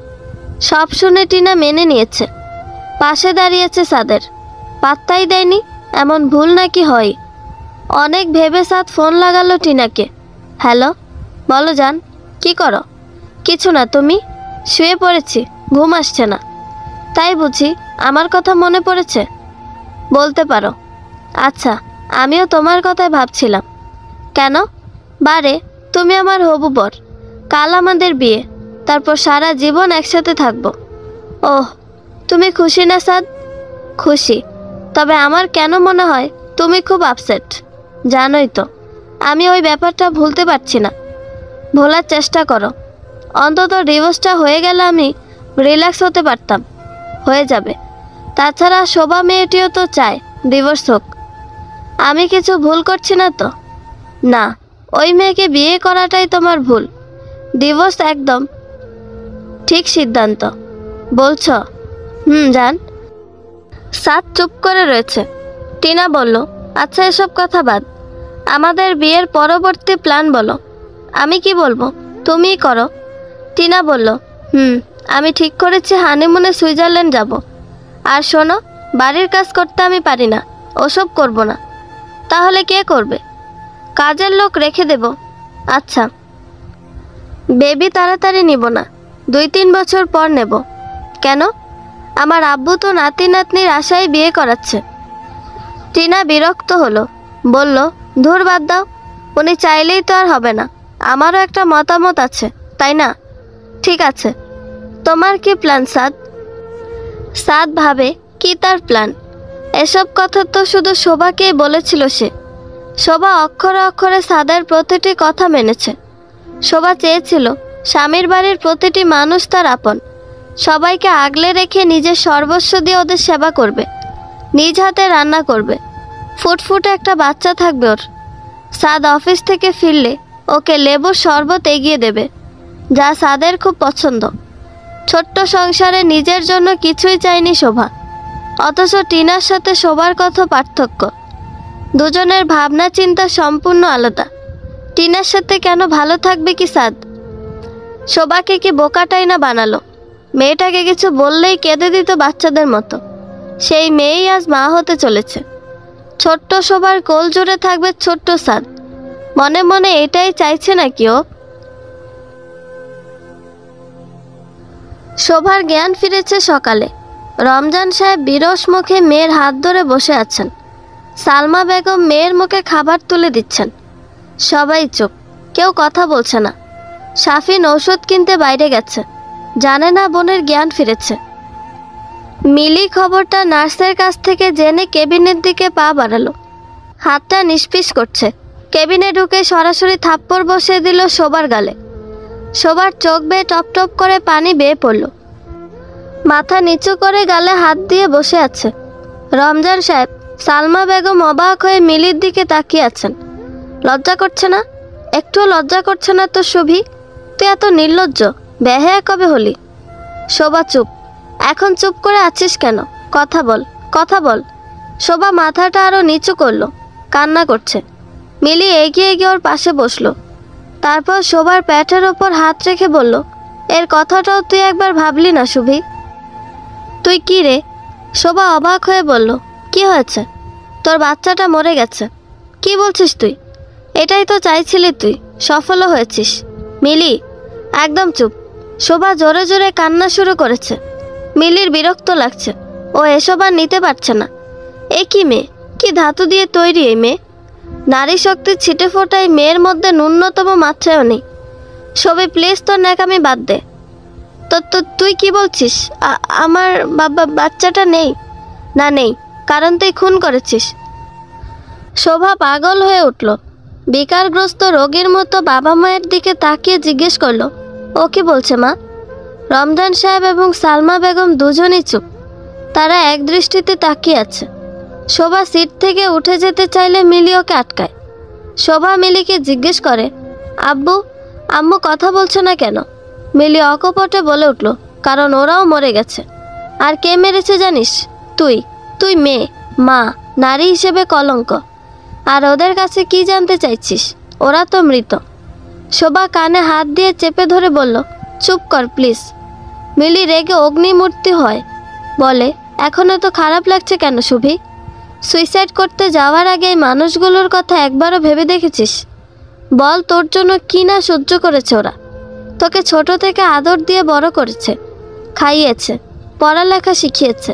সব শুনে টিনা মেনে নিয়েছে। পাশে দাঁড়িয়েছে সাদের। পাত্তাই দেয়নি। এমন ভুল নাকি হয়? অনেক ভেবে সাদ ফোন লাগালো টিনাকে। হ্যালো, বলো জান, কি করো? কিছু না, তুমি? শুয়ে পড়েছি, ঘুম আসছে না। তাই বুঝি? আমার কথা মনে পড়েছে? বলতে পারো। আচ্ছা, আমিও তোমার কথাই ভাবছিলাম। কেন? বারে, তুমি আমার হবু বর। কাল আমাদের বিয়ে, তারপর সারা জীবন একসাথে থাকবো। ওহ, তুমি খুশি না সাদ? খুশি, তবে আমার কেন মনে হয় তুমি খুব আপসেট। জানোই তো আমি ওই ব্যাপারটা ভুলতে পারছি না। ভোলার চেষ্টা করো, অন্তত ডিভোর্সটা হয়ে গেলে আমি রিল্যাক্স হতে পারতাম। হয়ে যাবে। তাছাড়া শোভা মেয়েটিও তো চায় ডিভোর্স হোক। আমি কিছু ভুল করছি না তো? না, ওই মেয়েকে বিয়ে করাটাই তোমার ভুল। ডিভোর্স একদম ঠিক সিদ্ধান্ত। বলছ? জান। সাদ চুপ করে রয়েছে। টিনা বলল, আচ্ছা এসব কথা বাদ, আমাদের বিয়ের পরবর্তী প্ল্যান বলো। আমি কি বলবো? তুমিই করো। টিনা বলল, আমি ঠিক করেছি হানিমুনে সুইজারল্যান্ড যাব। আর শোনো, বাড়ির কাজ করতে আমি পারি না, ওসব করব না। তাহলে কে করবে? কাজের লোক রেখে দেব। আচ্ছা। বেবি তাড়াতাড়ি নিব না, 2-3 বছর পর নেব। কেন? আমার আব্বু তো নাতি নাতনির আশায় বিয়ে করাচ্ছে। টিনা বিরক্ত হলো, বলল, ধুর বাদ দাও, উনি চাইলেই তো আর হবে না। আমারও একটা মতামত আছে, তাই না? ঠিক আছে, তোমার কি প্ল্যান সাদ? সাদ ভাবে কি তার প্ল্যান। এসব কথা তো শুধু শোভাকেই বলেছিল সে। শোভা অক্ষরে অক্ষরে সাদের প্রতিটি কথা মেনেছে। শোভা চেয়েছিল স্বামীর বাড়ির প্রতিটি মানুষ তার আপন, সবাইকে আগলে রেখে নিজের সর্বস্ব দিয়ে ওদের সেবা করবে, নিজ হাতে রান্না করবে, ফুটফুটে একটা বাচ্চা থাকবে ওর। সাদ অফিস থেকে ফিরলে ওকে লেবুর শরবত এগিয়ে দেবে, যা সাদের খুব পছন্দ। ছোট্ট সংসারে নিজের জন্য কিছুই চায়নি শোভা, অথচ টিনার সাথে শোভার কত পার্থক্য। দুজনের ভাবনা চিন্তা সম্পূর্ণ আলাদা। টিনার সাথে কেন ভালো থাকবে কি সাদ? শোভাকে কি বোকাটাই না বানালো? মেয়েটাকে কিছু বললেই কেঁদে দিত বাচ্চাদের মতো। সেই মেয়েই আজ মা হতে চলেছে। ছোট্ট শোভার কোল জুড়ে থাকবে ছোট্ট সাদ। মনে মনে এটাই চাইছে নাকি ও? শোভার জ্ঞান ফিরেছে সকালে। রমজান সাহেব বিরস মুখে মেয়ের হাত ধরে বসে আছেন। সালমা বেগম মেয়ের মুখে খাবার তুলে দিচ্ছেন। সবাই চুপ, কেউ কথা বলছে না। শাফিন ঔষধ কিনতে বাইরে গেছে, জানে না বোনের জ্ঞান ফিরেছে। মিলি খবরটা নার্সের কাছ থেকে জেনে কেবিনের দিকে পা বাড়ালো। হাতটা নিষ্পিস করছে। কেবিনে ঢুকে সরাসরি থাপ্পড় বসিয়ে দিল শোভার গালে। শোভার চোখ বেয়ে টপ টপ করে পানি বেয়ে পড়ল। মাথা নিচু করে গালে হাত দিয়ে বসে আছে। রমজান সাহেব, সালমা বেগম অবাক হয়ে মিলির দিকে তাকিয়ে আছেন। লজ্জা করছে না? একটুও লজ্জা করছে না তো শুভি? তুই এত নির্লজ্জ, বেহায়া কবে হলি? শোভা চুপ। এখন চুপ করে আছিস কেন? কথা বল, কথা বল। শোভা মাথাটা আরো নিচু করলো, কান্না করছে। মিলি এগিয়ে গিয়ে ওর পাশে বসলো। তারপর শোভার পেটের ওপর হাত রেখে বলল, এর কথাটাও তুই একবার ভাবলি না শুভি? তুই কি রে? শোভা অবাক হয়ে বলল, কি হয়েছে? তোর বাচ্চাটা মরে গেছে। কি বলছিস তুই? এটাই তো চাইছিলি তুই, সফলও হয়েছিস। মিলি, একদম চুপ। শোভা জোরে জোরে কান্না শুরু করেছে। মিলির বিরক্ত লাগছে, ও এসব আর নিতে পারছে না। এ কি মেয়ে, কি ধাতু দিয়ে তৈরি এই মেয়ে! নারী শক্তির ছিটে ফোটায় মেয়ের মধ্যে ন্যূনতম মাত্রাও নেই। সবই প্লিজ তোর ন্যাকামি বাদ দে। তো তুই কি বলছিস? আমার বাচ্চাটা নেই? না নেই, কারণ তুই খুন করেছিস। শোভা পাগল হয়ে উঠল। বিকারগ্রস্ত রোগীর মতো বাবা মায়ের দিকে তাকিয়ে জিজ্ঞেস করলো, ও কি বলছে মা? রমজান সাহেব এবং সালমা বেগম দুজনই চুপ। তারা এক দৃষ্টিতে তাকিয়ে আছে। শোভা সিট থেকে উঠে যেতে চাইলে মিলি ওকে আটকায়। শোভা মিলিকে জিজ্ঞেস করে, আব্বু আম্মু কথা বলছে না কেন? মিলি অকপটে বলে উঠল, কারণ ওরাও মরে গেছে। আর কে মেরেছে জানিস? তুই মেয়ে, মা, নারী হিসেবে কলঙ্ক। আর ওদের কাছে কি জানতে চাইছিস? ওরা তো মৃত। শোভা কানে হাত দিয়ে চেপে ধরে বলল, চুপ কর প্লিজ। মিলি রেগে অগ্নিমূর্তি হয়, বলে, এখনো তো খারাপ লাগছে কেন শুভি? সুইসাইড করতে যাওয়ার আগে এই মানুষগুলোর কথা একবারও ভেবে দেখেছিস? বল, তোর জন্য কি না সহ্য করেছে ওরা। তোকে ছোট থেকে আদর দিয়ে বড় করেছে, খাইয়েছে, পড়ালেখা শিখিয়েছে,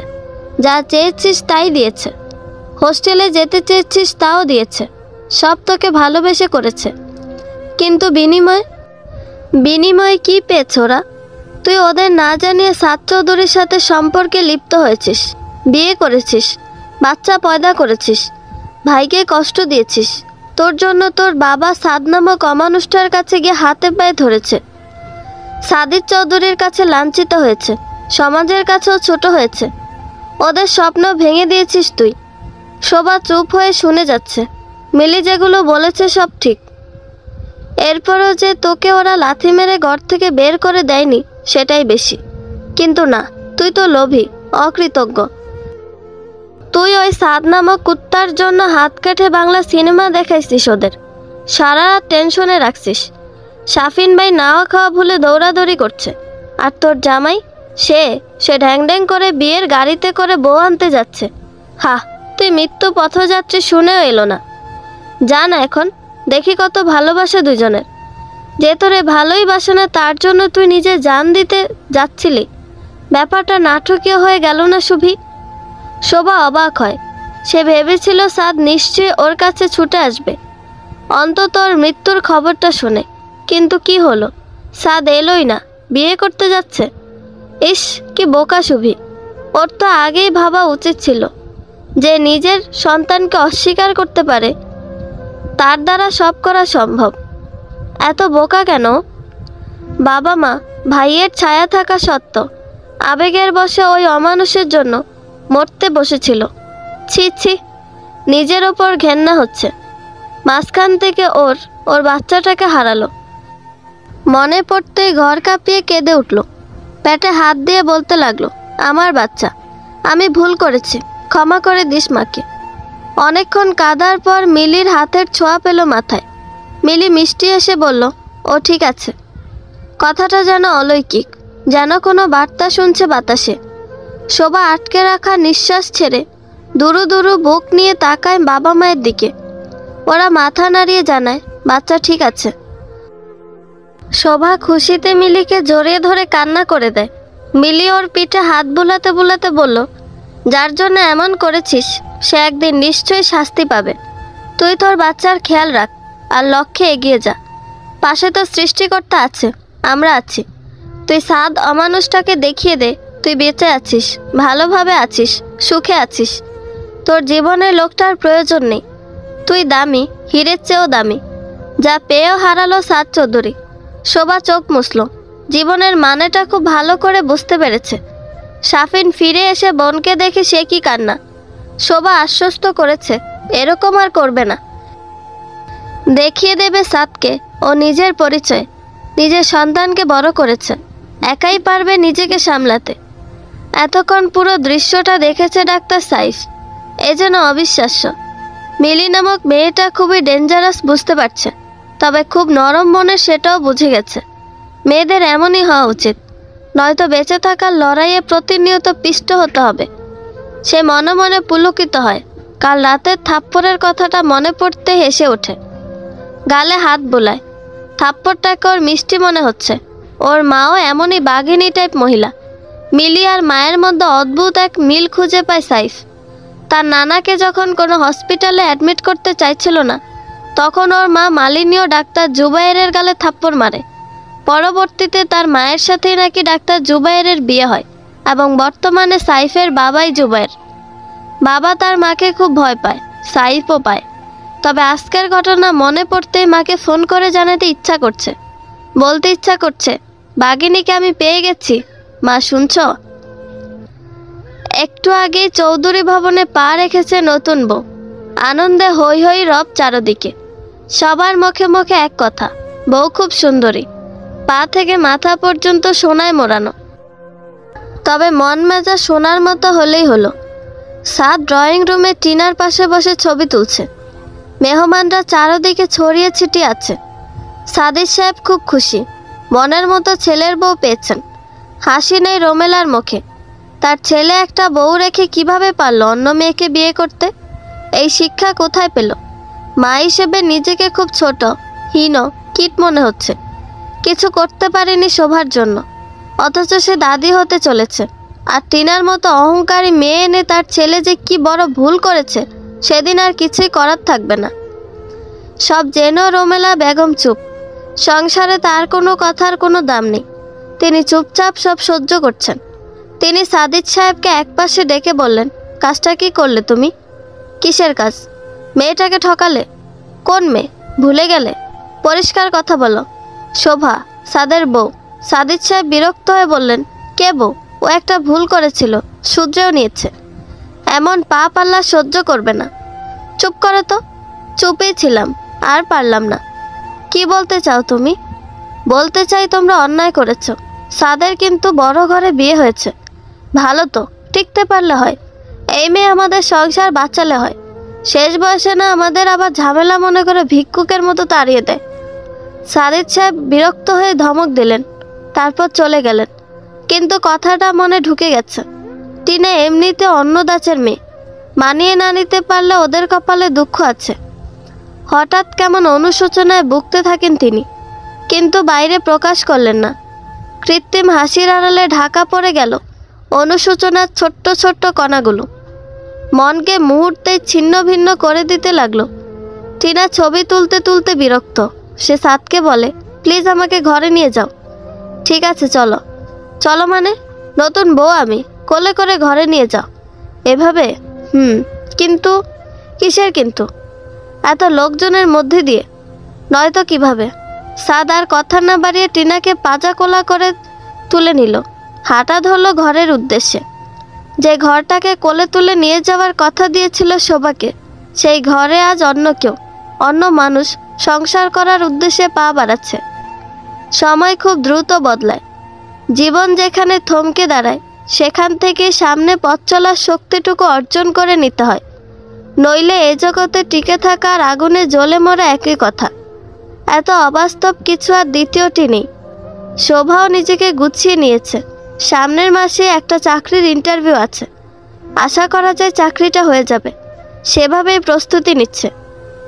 যা চেয়েছিস তাই দিয়েছে। হোস্টেলে যেতে চেয়েছিস তাও দিয়েছে। সব তোকে ভালোবেসে করেছে। কিন্তু বিনিময়ে কি পেয়েছ ওরা? তুই তুই ওদের না জানিয়ে সাদ চৌধুরীর সাথে সম্পর্কে লিপ্ত হয়েছিস, বিয়ে করেছিস, বাচ্চা পয়দা করেছিস, ভাইকে কষ্ট দিয়েছিস। তোর জন্য তোর বাবা সাদ নামক অমানুষটার কাছে গিয়ে হাতে পায়ে ধরেছে। সাদিক চৌধুরীর কাছে লাঞ্ছিত হয়েছে, সমাজের কাছেও ছোট হয়েছে। ওদের স্বপ্ন ভেঙে দিয়েছিস তুই। শোভা চুপ হয়ে শুনে যাচ্ছে। মিলি যেগুলো বলেছে সব ঠিক। এরপরও যে তোকে ওরা লাথি মেরে ঘর থেকে বের করে দেয়নি সেটাই বেশি। কিন্তু না, তুই তো লোভী, অকৃতজ্ঞ। তুই ওই সাদ নামক কুত্তার জন্য হাত কেটে বাংলা সিনেমা দেখাইছিস ওদের, সারা রাত টেনশনে রাখছিস। শাফিন ভাই নাওয়া খাওয়া ভুলে দৌড়াদৌড়ি করছে, আর তোর জামাই সে ঢ্যাং ঢ্যাং করে বিয়ের গাড়িতে করে বউ আনতে যাচ্ছে। তুই মৃত্যু পথযাত্রী শুনেও এলো না। যা না এখন, দেখি কত ভালোবাসা দুজনের। যে তোরে ভালোই বাসে না তার জন্য তুই নিজে জান দিতে যাচ্ছিলি। ব্যাপারটা নাটকীয় হয়ে গেল না শুভি? শোভা অবাক হয়। সে ভেবেছিল সাদ নিশ্চয়ই ওর কাছে ছুটে আসবে, অন্তত ওর মৃত্যুর খবরটা শুনে। কিন্তু কি হলো, সাদ এলোই না, বিয়ে করতে যাচ্ছে। ইস, কি বোকা শুভি। ওর তো আগেই ভাবা উচিত ছিল যে নিজের সন্তানকে অস্বীকার করতে পারে তার দ্বারা সব করা সম্ভব। এত বোকা কেন? বাবা মা, ভাইয়ের ছায়া থাকা সত্ত্বেও আবেগের বশে ওই অমানুষের জন্য মরতে বসেছিল। ছি ছি, নিজের ওপর ঘেন্না হচ্ছে। মাঝখান থেকে ওর বাচ্চাটাকে হারালো। মনে পড়তেই ঘর কাঁপিয়ে কেঁদে উঠল। পেটে হাত দিয়ে বলতে লাগলো, আমার বাচ্চা, আমি ভুল করেছি, ক্ষমা করে দিস মাকে। অনেকক্ষণ কাঁদার পর মিলির হাতের ছোঁয়া পেল মাথায়। মিলি মিষ্টি এসে বলল, ও ঠিক আছে। কথাটা যেন অলৌকিক, যেন কোনো বার্তা শুনছে বাতাসে। শোভা আটকে রাখা নিঃশ্বাস ছেড়ে দুরু দুরু বুক নিয়ে তাকায় বাবা মায়ের দিকে। ওরা মাথা নাড়িয়ে জানায়, বাচ্চা ঠিক আছে। শোভা খুশিতে মিলিকে জড়িয়ে ধরে কান্না করে দেয়। মিলি ওর পিঠে হাত বুলাতে বুলাতে বলল, যার জন্য এমন করেছিস সে একদিন নিশ্চয়ই শাস্তি পাবে। তুই তোর বাচ্চার খেয়াল রাখ আর লক্ষ্যে এগিয়ে যা। পাশে তো সৃষ্টিকর্তা আছে, আমরা আছি। তুই সাদ অমানুষটাকে দেখিয়ে দে তুই বেঁচে আছিস, ভালোভাবে আছিস, সুখে আছিস। তোর জীবনে লোকটার প্রয়োজন নেই। তুই দামি, হীরের চেয়েও দামি। যা পেয়েও হারালো সাদ চৌধুরী। শোভা চোখ মুছল। জীবনের মানেটা খুব ভালো করে বুঝতে পেরেছে। শাফিন ফিরে এসে বোনকে দেখে সে কি কান্না। শোভা আশ্বস্ত করেছে এরকম আর করবে না। দেখিয়ে দেবে সাদকে ও নিজের পরিচয়। নিজের সন্তানকে বড় করেছে, একাই পারবে নিজেকে সামলাতে। এতক্ষণ পুরো দৃশ্যটা দেখেছে ডাক্তার সাইফ। এ যেন অবিশ্বাস্য। মিলি নামক মেয়েটা খুবই ডেঞ্জারাস বুঝতে পারছে, তবে খুব নরম মনের সেটাও বুঝে গেছে। মেয়েদের এমনই হওয়া উচিত, নয়তো বেঁচে থাকার লড়াইয়ে প্রতিনিয়ত পিষ্ট হতে হবে। সে মনে মনে পুলকিত হয়। কাল রাতের থাপ্পড়ের কথাটা মনে পড়তে হেসে ওঠে। গালে হাত বোলায়। থাপ্পড়টাকে ওর মিষ্টি মনে হচ্ছে। ওর মাও এমনই বাঘিনী টাইপ মহিলা। মিলি আর মায়ের মধ্যে অদ্ভুত এক মিল খুঁজে পায় সাইফ। তার নানাকে যখন কোনো হসপিটালে অ্যাডমিট করতে চাইছিল না, তখন ওর মা মালিনী ও ডাক্তার জুবাইরের গালে থাপ্পড় মারে। পরবর্তীতে তার মায়ের সাথেই নাকি ডাক্তার জুবাইরের বিয়ে হয় এবং বর্তমানে সাইফের বাবাই জুবাইর। বাবা তার মাকে খুব ভয় পায়, সাইফও পায়। তবে আজকের ঘটনা মনে পড়তেই মাকে ফোন করে জানাতে ইচ্ছা করছে, বলতে ইচ্ছা করছে, বাঘিনীকে আমি পেয়ে গেছি মা, শুনছ? একটু আগেই চৌধুরী ভবনে পা রেখেছে নতুন বউ। আনন্দে হই হই রব চারদিকে। সবার মুখে মুখে এক কথা, বউ খুব সুন্দরী, পা থেকে মাথা পর্যন্ত সোনায় মোড়ানো। তবে মন মেজা সোনার মতো হলেই হলো। সাদ ড্রয়িং রুমে টিনার পাশে বসে ছবি তুলছে। মেহমানরা চারদিকে ছড়িয়ে ছিটিয়ে আছে। সাদিক সাহেব খুব খুশি, মনের মতো ছেলের বউ পেয়েছেন। হাসি নেই রোমেলার মুখে। তার ছেলে একটা বউ রেখে কিভাবে পারল অন্য মেয়েকে বিয়ে করতে? এই শিক্ষা কোথায় পেল? মা হিসেবে নিজেকে খুব ছোট, হীন, কীট মনে হচ্ছে। কিছু করতে পারেনি শোভার জন্য, অথচ সে দাদি হতে চলেছে। আর টিনার মতো অহংকারী মেয়ে এনে তার ছেলে যে কি বড় ভুল করেছে সেদিন আর কিছুই করার থাকবে না। সব জেনেও রোমেলা বেগম চুপ। সংসারে তার কোনো কথার কোনো দাম নেই। তিনি চুপচাপ সব সহ্য করছেন। তিনি সাদিদ সাহেবকে একপাশে ডেকে বললেন, কাজটা কি করলে তুমি? কিসের কাজ? মেয়েটাকে ঠকালে। কোন মেয়ে? ভুলে গেলে? পরিষ্কার কথা বলো। শোভা, সাদের বউ। সাদিদ সাহেব বিরক্ত হয়ে বললেন, কে বউ? ও একটা ভুল করেছিল, শুধরেও নিয়েছে। এমন পা পাল্লা সহ্য করবে না। চুপ করো তো। চুপই ছিলাম, আর পারলাম না। কি বলতে চাও তুমি? বলতে চাই তোমরা অন্যায় করেছ। সাদের কিন্তু বড় ঘরে বিয়ে হয়েছে। ভালো তো, টিকতে পারলে হয়। এই মেয়ে আমাদের সংসার বাঁচালে হয়। শেষ বয়সে না আমাদের আবার ঝামেলা মনে করে ভিক্ষুকের মতো তাড়িয়ে দেয়। সাদিদ সাহেব বিরক্ত হয়ে ধমক দিলেন, তারপর চলে গেলেন। কিন্তু কথাটা মনে ঢুকে গেছে। টিনা এমনিতে অন্য দাচের মেয়ে, মানিয়ে না নিতে পারলে ওদের কপালে দুঃখ আছে। হঠাৎ কেমন অনুশোচনায় ভুগতে থাকেন তিনি, কিন্তু বাইরে প্রকাশ করলেন না। কৃত্রিম হাসির আড়ালে ঢাকা পড়ে গেল অনুশোচনার ছোট্ট ছোট্ট কণাগুলো। মনকে মুহূর্তেই ছিন্ন ভিন্ন করে দিতে লাগলো। টিনা ছবি তুলতে তুলতে বিরক্ত। সে সাদকে বলে, প্লিজ আমাকে ঘরে নিয়ে যাও। ঠিক আছে চলো। চলো মানে? নতুন বউ আমি, কোলে করে ঘরে নিয়ে যাও। এভাবে? কিন্তু? কিসের কিন্তু? এত লোকজনের মধ্যে দিয়ে? নয়তো কিভাবে? সাদ আর কথা না বাড়িয়ে টিনাকে পাজা কোলা করে তুলে নিল। হাঁটা ধরলো ঘরের উদ্দেশ্যে। যে ঘরটাকে কোলে তুলে নিয়ে যাওয়ার কথা দিয়েছিল শোভাকে, সেই ঘরে আজ অন্য কেউ, অন্য মানুষ সংসার করার উদ্দেশ্যে পা বাড়াচ্ছে। সময় খুব দ্রুত বদলায়। জীবন যেখানে থমকে দাঁড়ায়, সেখান থেকে সামনে পথ চলার শক্তিটুকু অর্জন করে নিতে হয়। নইলে এ জগতে টিকে থাকা আর আগুনে জ্বলে মরা একই কথা। এত অবাস্তব কিছু আর দ্বিতীয়টি নেই। শোভাও নিজেকে গুছিয়ে নিয়েছে। সামনের মাসে একটা চাকরির ইন্টারভিউ আছে। আশা করা যায় চাকরিটা হয়ে যাবে, সেভাবেই প্রস্তুতি নিচ্ছে।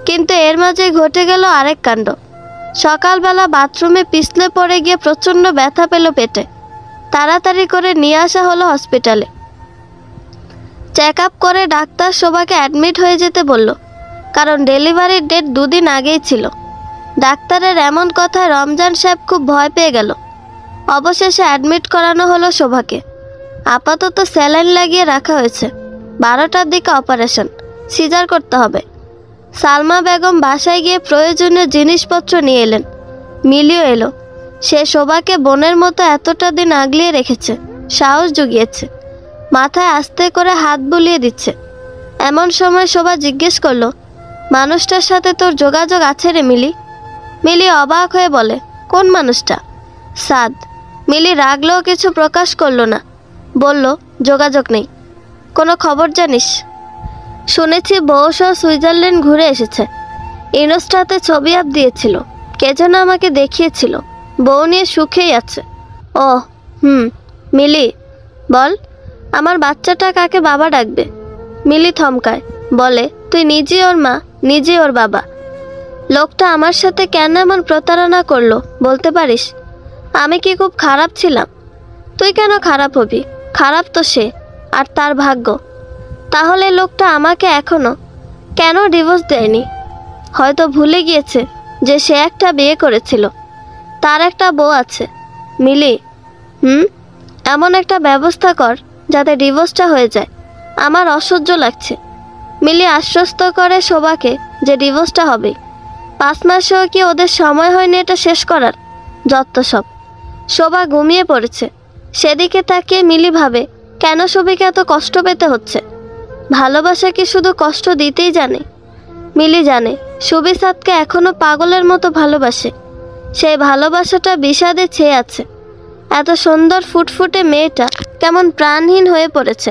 কিন্তু এর মাঝে ঘটে গেল আরেক কাণ্ড। সকালবেলা বাথরুমে পিছলে পড়ে গিয়ে প্রচণ্ড ব্যথা পেল পেটে। তাড়াতাড়ি করে নিয়ে আসা হলো হসপিটালে। চেক আপ করে ডাক্তার শোভাকে অ্যাডমিট হয়ে যেতে বলল, কারণ ডেলিভারির ডেট 2 দিন আগেই ছিল। ডাক্তারের এমন কথায় রমজান সাহেব খুব ভয় পেয়ে গেল। অবশেষে অ্যাডমিট করানো হলো শোভাকে। আপাতত স্যালাইন লাগিয়ে রাখা হয়েছে। 12টার দিকে অপারেশন, সিজার করতে হবে। সালমা বেগম বাসায় গিয়ে প্রয়োজনীয় জিনিসপত্র নিয়ে এলেন। মিলিও এলো। সে শোভাকে বোনের মতো এতটা দিন আগলিয়ে রেখেছে, সাহস জুগিয়েছে। মাথায় আস্তে করে হাত বুলিয়ে দিচ্ছে। এমন সময় শোভা জিজ্ঞেস করলো, মানুষটার সাথে তোর যোগাযোগ আছে রে মিলি? মিলি অবাক হয়ে বলে, কোন মানুষটা? সাদ। মিলি রাগলেও কিছু প্রকাশ করলো না। বলল, যোগাযোগ নেই। কোনো খবর জানিস? শুনেছি বউসহ সুইজারল্যান্ড ঘুরে এসেছে। ইনস্টাতে ছবি আপ দিয়েছিল। কে যেন আমাকে দেখিয়েছিল। বউ নিয়ে সুখেই আছে। ও মিলি, বল, আমার বাচ্চাটা কাকে বাবা ডাকবে? মিলি থমকায়, বলে, তুই নিজেই ওর মা, নিজেই ওর বাবা। লোকটা আমার সাথে কেন এমন প্রতারণা করলো বলতে পারিস? আমি কি খুব খারাপ ছিলাম? তুই কেন খারাপ হবি? খারাপ তো সে আর তার ভাগ্য। তাহলে লোকটা আমাকে এখনো কেন ডিভোর্স দেয়নি? হয়তো ভুলে গিয়েছে যে সে একটা বিয়ে করেছিল, তার একটা বউ আছে। মিলি, এমন একটা ব্যবস্থা কর যাতে ডিভোর্সটা হয়ে যায়। আমার অসহ্য লাগছে। মিলি আশ্বস্ত করে শোভাকে যে ডিভোর্সটা হবে। 5 মাসেও কি ওদের সময় হয়নি এটা শেষ করার? যত সব। শোভা ঘুমিয়ে পড়েছে। সেদিকে তাকিয়ে মিলি ভাবে, কেন শোভাকে এত কষ্ট পেতে হচ্ছে? ভালোবাসা কি শুধু কষ্ট দিতেই জানে? মিলি জানে সুবি সাদকে এখনো পাগলের মতো ভালোবাসে। সেই ভালোবাসাটা বিষাদে ছেয়ে আছে। এত সুন্দর ফুটফুটে মেয়েটা কেমন প্রাণহীন হয়ে পড়েছে।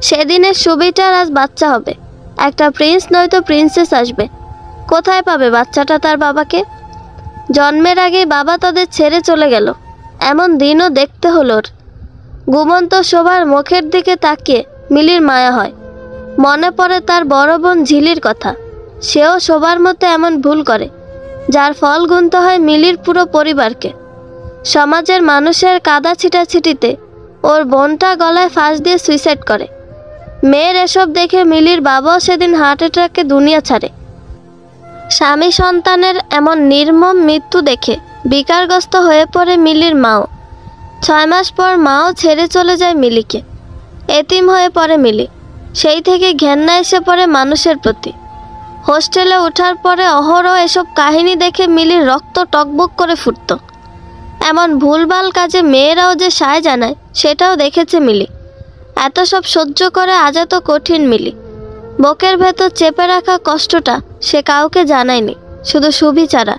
সেদিনের সুবিটার আজ বাচ্চা হবে। একটা প্রিন্স নয়তো প্রিন্সেস আসবে। কোথায় পাবে বাচ্চাটা তার বাবাকে? জন্মের আগেই বাবা তাদের ছেড়ে চলে গেল। এমন দিনও দেখতে হলো ওর। ঘুমন্ত শোভার মুখের দিকে তাকিয়ে মিলির মায়া হয়। মনে পড়ে তার বড় বোন ঝিলির কথা। সেও শোভার মতো এমন ভুল করে, যার ফল গুনতে হয় মিলির পুরো পরিবারকে। সমাজের মানুষের কাদা ছিটাছিটিতে ওর বোনটা গলায় ফাঁস দিয়ে সুইসাইড করে। মেয়ের এসব দেখে মিলির বাবাও সেদিন হার্ট অ্যাটাকে দুনিয়া ছাড়ে। স্বামী সন্তানের এমন নির্মম মৃত্যু দেখে বিকারগ্রস্ত হয়ে পড়ে মিলির মাও। 6 মাস পর মাও ছেড়ে চলে যায় মিলিকে। এতিম হয়ে পড়ে মিলি। সেই থেকে ঘেন্না এসে পড়ে মানুষের প্রতি। হোস্টেলে ওঠার পরে অহরহ এসব কাহিনী দেখে মিলির রক্ত টকবক করে ফুটত। এমন ভুলভাল কাজে মেয়েরাও যে সায় জানায় সেটাও দেখেছে মিলি। এত সব সহ্য করে আজ এত কঠিন মিলি। বুকের ভেতর চেপে রাখা কষ্টটা সে কাউকে জানায়নি, শুধু সুবি ছাড়া।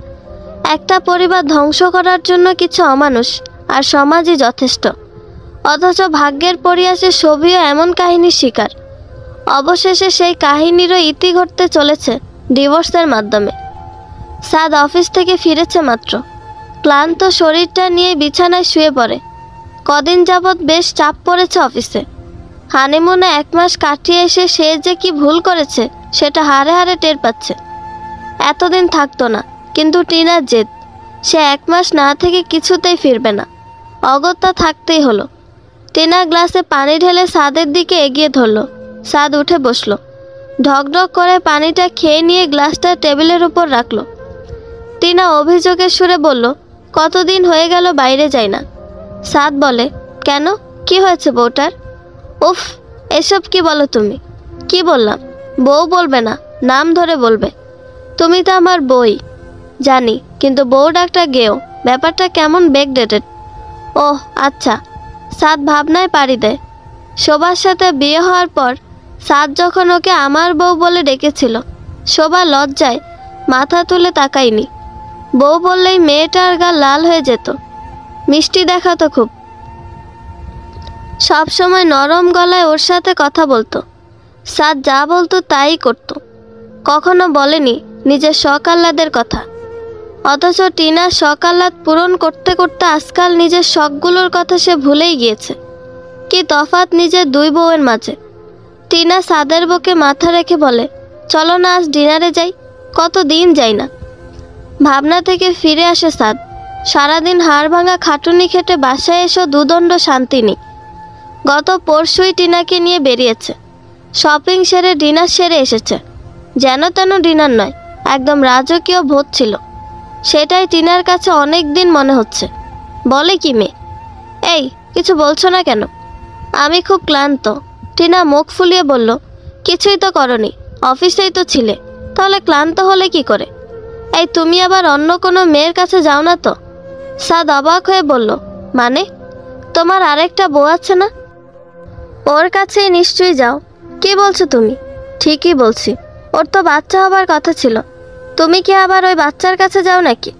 একটা পরিবার ধ্বংস করার জন্য কিছু অমানুষ আর সমাজই যথেষ্ট। অথচ ভাগ্যের পরিহাসে সবিও এমন কাহিনীর শিকার। অবশেষে সেই কাহিনীরও ইতি ঘটতে চলেছে ডিভোর্সের মাধ্যমে। সাদ অফিস থেকে ফিরেছে মাত্র। ক্লান্ত শরীরটা নিয়ে বিছানায় শুয়ে পড়ে। কদিন যাবৎ বেশ চাপ পড়েছে অফিসে। হানিমুনে 1 মাস কাটিয়ে এসে সে যে কি ভুল করেছে সেটা হাড়ে হাড়ে টের পাচ্ছে। এতদিন থাকতো না, কিন্তু টিনার জেদ। সে 1 মাস না থেকে কিছুতেই ফিরবে না। অগত্যা থাকতেই হলো। টিনা গ্লাসে পানি ঢেলে সাদের দিকে এগিয়ে ধরল। সাদ উঠে বসল। ঢকঢক করে পানিটা খেয়ে নিয়ে গ্লাসটা টেবিলের উপর রাখল। টিনা অভিযোগের সুরে বলল, কতদিন হয়ে গেল বাইরে যাই না। সাদ বলে, কেন, কি হয়েছে বউটার? উফ, এসব কি বলো তুমি? কি বললাম? বউ বলবে না, নাম ধরে বলবে। তুমি তো আমার বই। জানি, কিন্তু বউ ডাকটা গেও, ব্যাপারটা কেমন ব্যাকডেটেড। ওহ আচ্ছা। সাদ ভাবনায় পাড়ি দেয়। শোভার সাথে বিয়ে হওয়ার পর সাদ যখন ওকে আমার বউ বলে ডেকেছিল, শোভা লজ্জায় মাথা তুলে তাকায়নি। বউ বললেই মেয়েটার গা লাল হয়ে যেত। মিষ্টি দেখাতো খুব। সব সময় নরম গলায় ওর সাথে কথা বলতো। সাদ যা বলতো তাই করত। কখনো বলেনি নিজের শখ আহ্লাদের কথা। অথচ টিনার শখ আহ্লাদ পূরণ করতে করতে আজকাল নিজের শখগুলোর কথা সে ভুলেই গিয়েছে। কি তফাৎ নিজের 2 বউয়ের মাঝে। টিনা সাদের বুকে মাথা রেখে বলে, চলো না আজ ডিনারে যাই। কতদিন যাই না। ভাবনা থেকে ফিরে আসে সাদ। সারাদিন হাড় ভাঙা খাটুনি খেটে বাসায় এসেও দুদণ্ড শান্তি নেই। গত পরশুই টিনাকে নিয়ে বেরিয়েছে। শপিং সেরে ডিনার সেরে এসেছে। যেন তেন ডিনার নয়, একদম রাজকীয় ভোজ ছিল। সেটাই টিনার কাছে অনেক দিন মনে হচ্ছে। বলে কি মেয়ে? এই, কিছু বলছো না কেন? আমি খুব ক্লান্ত। টিনা মুখ ফুলিয়ে বলল, কিছুই তো করনি, অফিসেই তো ছিলে, তাহলে ক্লান্ত হলে কি করে? এই, তুমি আবার অন্য কোনো মেয়ের কাছে যাও না তো? সাদ অবাক হয়ে বলল, মানে? তোমার আরেকটা বউ আছে না? ওর কাছেই নিশ্চয়ই যাও। কি বলছো তুমি? ঠিকই বলছি, ওর তো বাচ্চা হবার কথা ছিল। তুমি কি আবার ওই বাচ্চার কাছে যাও নাকি?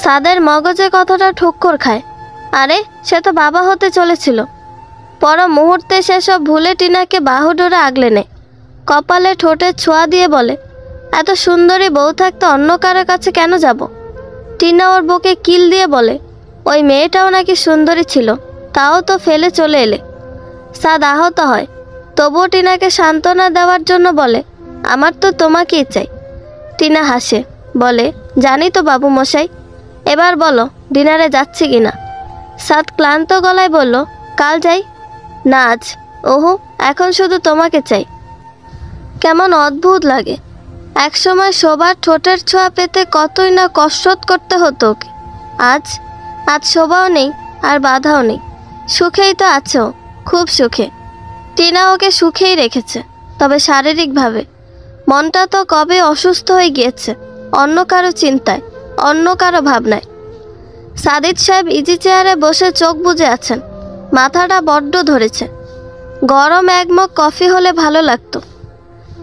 সাদের মগজে কথাটা ঠোক্কর খায়। আরে, সে তো বাবা হতে চলেছিল। পর মুহূর্তে সেসব ভুলে টিনাকে বাহুডোরে আগলে নেয়। কপালে ঠোঁটে ছোঁয়া দিয়ে বলে, এত সুন্দরী বউ থাকতে অন্য কারো কাছে কেন যাব? টিনা ওর বুকে কিল দিয়ে বলে, ওই মেয়েটাও নাকি সুন্দরী ছিল, তাও তো ফেলে চলে এলে। সাদ আহত হয়, তবুও টিনাকে সান্ত্বনা দেওয়ার জন্য বলে, আমার তো তোমাকেই চাই। টিনা হাসে, বলে, জানি তো বাবু মশাই। এবার বলো ডিনারে যাচ্ছি কিনা? সাদ ক্লান্ত গলায় বলল, কাল যাই না, আজ। ওহো, এখন শুধু তোমাকে চাই। কেমন অদ্ভুত লাগে। একসময় শোভার ঠোঁটের ছোঁয়া পেতে কতই না কসরত করতে হতো ওকে। আজ শোভাও নেই আর বাধাও নেই। সুখেই তো আছো, খুব সুখে। টিনা ওকে সুখেই রেখেছে, তবে শারীরিকভাবে। মনটা তো কবে অসুস্থ হয়ে গিয়েছে, অন্য কারো চিন্তায়, অন্য কারো ভাবনায়। সাদিদ সাহেব ইজি চেয়ারে বসে চোখ বুজে আছেন। মাথাটা বড্ড ধরেছে। গরম 1 মগ কফি হলে ভালো লাগতো।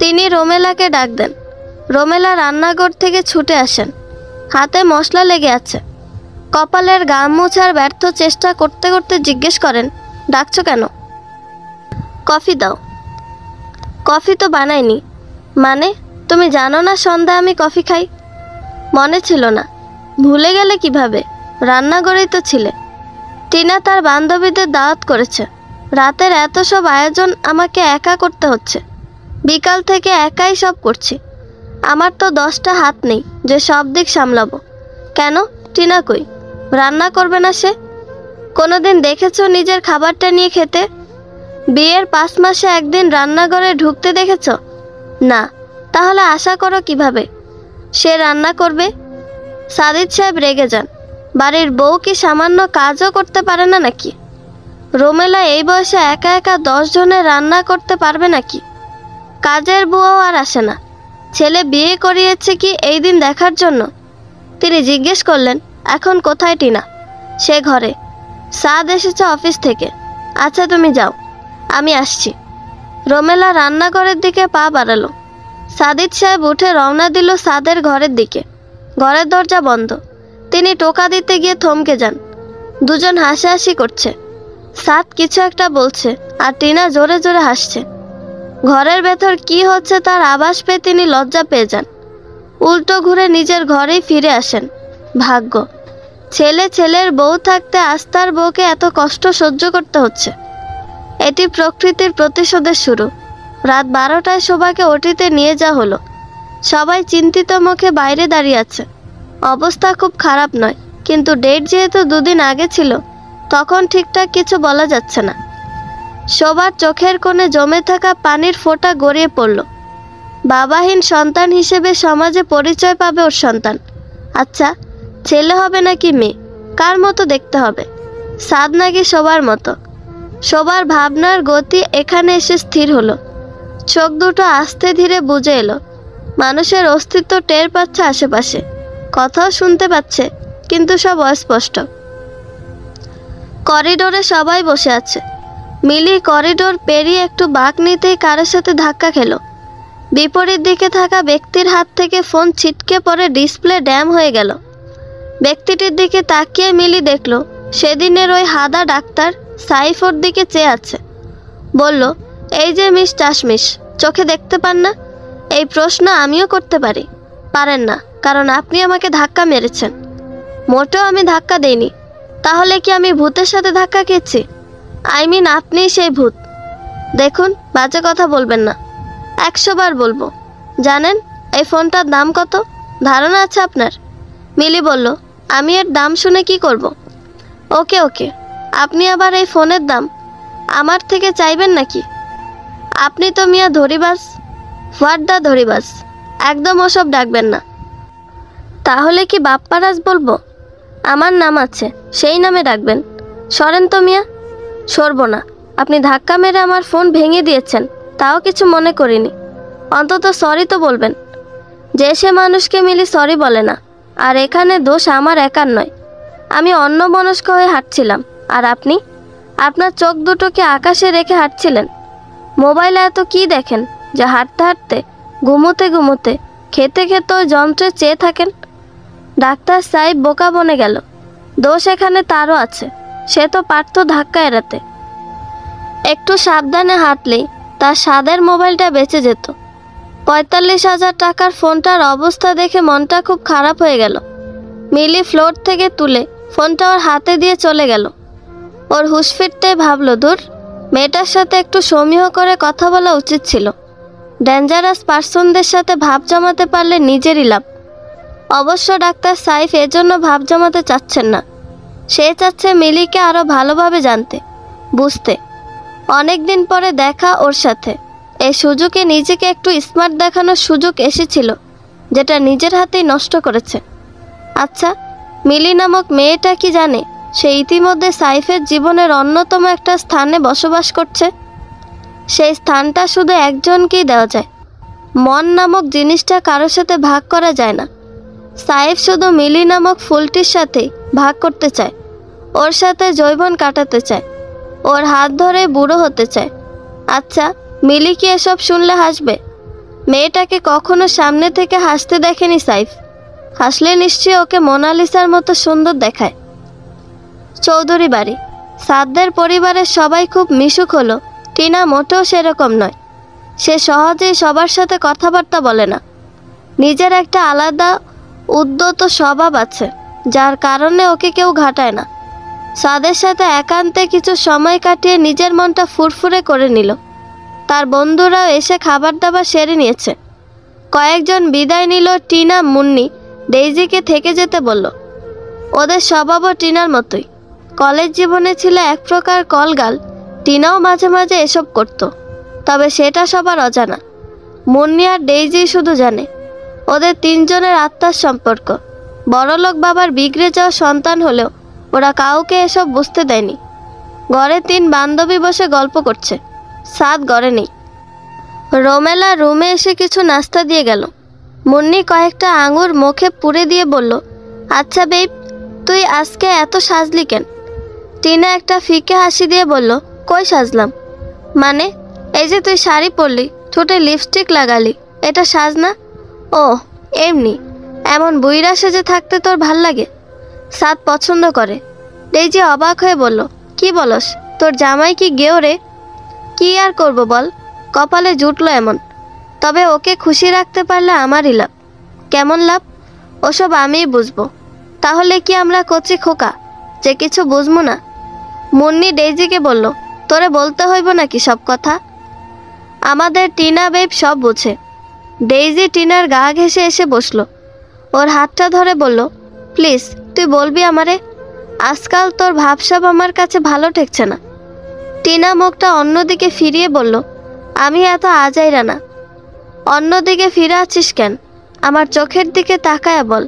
তিনি রোমেলাকে ডাক দেন। রোমেলা রান্নাঘর থেকে ছুটে আসেন। হাতে মশলা লেগে আছে। কপালের গাম মোছার ব্যর্থ চেষ্টা করতে করতে জিজ্ঞেস করেন, ডাকছো কেন? কফি দাও। কফি তো বানাইনি। মানে, তুমি জানো না সন্ধ্যা আমি কফি খাই? মনে ছিল না। ভুলে গেলে কিভাবে? রান্নাঘরেই তো ছিলে। টিনা তার বান্ধবীদের দাওয়াত করেছে। রাতের এত সব আয়োজন আমাকে একা করতে হচ্ছে। বিকাল থেকে একাই সব করছি। আমার তো 10টা হাত নেই যে সব দিক সামলাবো। কেন, টিনা কই? রান্না করবে না সে? কোনোদিন দেখেছো নিজের খাবারটা নিয়ে খেতে? বিয়ের 5 মাসে একদিন রান্নাঘরে ঢুকতে দেখেছ? না। তাহলে আশা করো কিভাবে সে রান্না করবে? সাদিদ সাহেব রেগে যান। বাড়ির বউ কি সামান্য কাজও করতে পারে না নাকি? রোমেলা এই বয়সে একা একা 10 জনের রান্না করতে পারবে নাকি? কাজের বুয়াও আর আসে না। ছেলে বিয়ে করিয়েছে কি এই দিন দেখার জন্য? তিনি জিজ্ঞেস করলেন, এখন কোথায় টিনা? সে ঘরে। সাদ এসেছে অফিস থেকে। আচ্ছা তুমি যাও, আমি আসছি। রোমেলা রান্নাঘরের দিকে পা বাড়ালো। সাদিদ সাহেব উঠে রওনা দিল সাদের ঘরের দিকে। ঘরের দরজা বন্ধ। তিনি টোকা দিতে গিয়ে থমকে যান। দুজন হাসাহাসি করছে। সাদ কিছু একটা বলছে আর টিনা জোরে জোরে হাসছে। ঘরের ভেতর কি হচ্ছে তার আভাস পেয়ে তিনি লজ্জা পেয়ে যান। উল্টো ঘুরে নিজের ঘরেই ফিরে আসেন। ভাগ্য, ছেলের বউ থাকতে আজ তার বউকে এত কষ্ট সহ্য করতে হচ্ছে। এটি প্রকৃতির প্রতিশোধের শুরু। রাত 12টায় শোভাকে ওটিতে নিয়ে যাওয়া হলো। সবাই চিন্তিত মুখে বাইরে দাঁড়িয়ে আছে। অবস্থা খুব খারাপ নয়, কিন্তু ডেট যেহেতু 2 দিন আগে ছিল, তখন ঠিকঠাক কিছু বলা যাচ্ছে না। শোভার চোখের কোণে জমে থাকা পানির ফোঁটা গড়িয়ে পড়ল। বাবাহীন সন্তান হিসেবে সমাজে পরিচয় পাবে ওর সন্তান। আচ্ছা, ছেলে হবে নাকি মেয়ে? কার মতো দেখতে হবে? সাদ নাকি শোভার মতো? শোভার ভাবনার গতি এখানে এসে স্থির হলো। চোখ দুটো আস্তে ধীরে বুজে এলো। মানুষের অস্তিত্ব টের পাচ্ছে আশেপাশে, কথাও শুনতে পাচ্ছে, কিন্তু সব অস্পষ্ট। করিডোরে সবাই বসে আছে। মিলি করিডোর পেরিয়ে একটু বাঁক নিতেই কারোর সাথে ধাক্কা খেলো। বিপরীত দিকে থাকা ব্যক্তির হাত থেকে ফোন ছিটকে পড়ে ডিসপ্লে ড্যাম হয়ে গেল। ব্যক্তিটির দিকে তাকিয়ে মিলি দেখলো সেদিনের ওই হাদা ডাক্তার সাইফ ওর দিকে চেয়ে আছে। বলল, এই যে মিস চাশমিশ, চোখে দেখতে পান না? এই প্রশ্ন আমিও করতে পারি। পারেন না, কারণ আপনি আমাকে ধাক্কা মেরেছেন। মোটেও আমি ধাক্কা দেইনি। তাহলে কি আমি ভূতের সাথে ধাক্কা খেয়েছি? আই মিন আপনিই সেই ভূত। দেখুন, বাজে কথা বলবেন না। 100 বার বলবো। জানেন এই ফোনটার দাম কত? ধারণা আছে আপনার? মিলি বলল, আমি এর দাম শুনে কি করব? ওকে, আপনি আবার এই ফোনের দাম আমার থেকে চাইবেন নাকি? আপনি তো মিয়া ধরিবাজ। হোয়াট দা ধরিবাজ? একদম ওসব ডাকবেন না। তাহলে কি বাপ্পারাজ বলবো? আমার নাম আছে, সেই নামে ডাকবেন। সরেন তো মিয়া। সরব না। আপনি ধাক্কা মেরে আমার ফোন ভেঙে দিয়েছেন, তাও কিছু মনে করিনি। অন্তত সরি তো বলবেন। যে সে মানুষকে মিলি সরি বলে না। আর এখানে দোষ আমার একার নয়। আমি অন্যমনস্ক হয়ে হাঁটছিলাম, আর আপনি? আপনার চোখ দুটোকে আকাশে রেখে হাঁটছিলেন। মোবাইলে এত কি দেখেন যে হাঁটতে হাঁটতে, ঘুমোতে খেতে ওই যন্ত্রে চেয়ে থাকেন? ডাক্তার সাহেব বোকা বনে গেল। দোষ এখানে তারও আছে। সে তো পারত ধাক্কা এড়াতে। একটু সাবধানে হাঁটলেই তার সাদের মোবাইলটা বেঁচে যেত। 45,000 টাকার ফোনটার অবস্থা দেখে মনটা খুব খারাপ হয়ে গেল। মিলি ফ্লোর থেকে তুলে ফোনটা ওর হাতে দিয়ে চলে গেল। ওর হুঁশ ফিরতে ভাবল, দূর, মেয়েটার সাথে একটু সমীহ করে কথা বলা উচিত ছিল। ডেঞ্জারাস পার্সনদের সাথে ভাব জমাতে পারলে নিজেরই লাভ। অবশ্য ডাক্তার সাইফ এজন্য ভাব জমাতে চাচ্ছেন না। সে চাচ্ছে মিলিকে আরও ভালোভাবে জানতে, বুঝতে। অনেক দিন পরে দেখা ওর সাথে। এই সুযোগে নিজেকে একটু স্মার্ট দেখানোর সুযোগ এসেছিল, যেটা নিজের হাতেই নষ্ট করেছে। আচ্ছা, মিলি নামক মেয়েটা কি জানে সে ইতিমধ্যে সাইফের জীবনের অন্যতম একটা স্থানে বসবাস করছে? সেই স্থানটা শুধু একজনকেই দেওয়া যায়। মন নামক জিনিসটা কারোর সাথে ভাগ করা যায় না। সাইফ শুধু মিলি নামক ফুলটির সাথেই ভাগ করতে চায়। ওর সাথে যৌবন কাটাতে চায়। ওর হাত ধরে বুড়ো হতে চায়। আচ্ছা, মিলি কি এসব শুনলে হাসবে? মেয়েটাকে কখনো সামনে থেকে হাসতে দেখেনি সাইফ। হাসলে নিশ্চয়ই ওকে মোনালিসার মতো সুন্দর দেখায়। চৌধুরী বাড়ি। সাদদের পরিবারের সবাই খুব মিশুক হলো। টিনা মোটেও সেরকম নয়। সে সহজেই সবার সাথে কথাবার্তা বলে না। নিজের একটা আলাদা উদ্যত স্বভাব আছে, যার কারণে ওকে কেউ ঘাটায় না। সাদের সাথে একান্তে কিছু সময় কাটিয়ে নিজের মনটা ফুরফুরে করে নিল। তার বন্ধুরাও এসে খাবার দাবার সেরে নিয়েছে। কয়েকজন বিদায় নিল। টিনা, মুন্নি, ডেইজিকে থেকে যেতে বলল। ওদের স্বভাবও টিনার মতোই। কলেজ জীবনে ছিল এক প্রকার কলগাল। টিনাও মাঝে মাঝে এসব করত, তবে সেটা সবার অজানা। মুন্নি আর ডেইজি শুধু জানে। ওদের 3 জনের আত্মার সম্পর্ক। বড়লোক বাবার বিগড়ে যাওয়া সন্তান হলেও ওরা কাউকে এসব বুঝতে দেয়নি। ঘরে 3 বান্ধবী বসে গল্প করছে, সাদ ঘরে নেই। রোমেলা রুমে এসে কিছু নাস্তা দিয়ে গেল। মুন্নি কয়েকটা আঙুর মুখে পুরে দিয়ে বলল, আচ্ছা বেব, তুই আজকে এত সাজলি কেন? টিনা একটা ফিকে হাসি দিয়ে বলল, কই সাজলাম? মানে এই যে তুই শাড়ি পরলি, ঠোঁটে লিপস্টিক লাগালি, এটা সাজ না? ও এমনি। এমন বুইরা সেজে থাকতে তোর ভাল লাগে? সাদ পছন্দ করে। ডেইজি অবাক হয়ে বলল, কি বলস? তোর জামাই কি গেও রে? কি আর করব বল, কপালে জুটলো এমন। তবে ওকে খুশি রাখতে পারলে আমারই লাভ। কেমন লাভ? ওসব আমিই বুঝবো। তাহলে কি আমরা কচি খোকা যে কিছু বুঝবো না? মুন্নি ডেইজিকে বলল, তোরে বলতে হইব নাকি সব কথা? আমাদের টিনা বেব সব বুঝে। ডেইজি টিনার গা ঘেঁষে এসে বসলো। ওর হাতটা ধরে বলল, প্লিজ তুই বলবি আমারে? আজকাল তোর ভাবসাব আমার কাছে ভালো ঠেকছে না। টিনা মুখটা অন্যদিকে ফিরিয়ে বলল, আমি এত আজাইরা না। অন্যদিকে ফিরে আছিস কেন? আমার চোখের দিকে তাকায়া বল।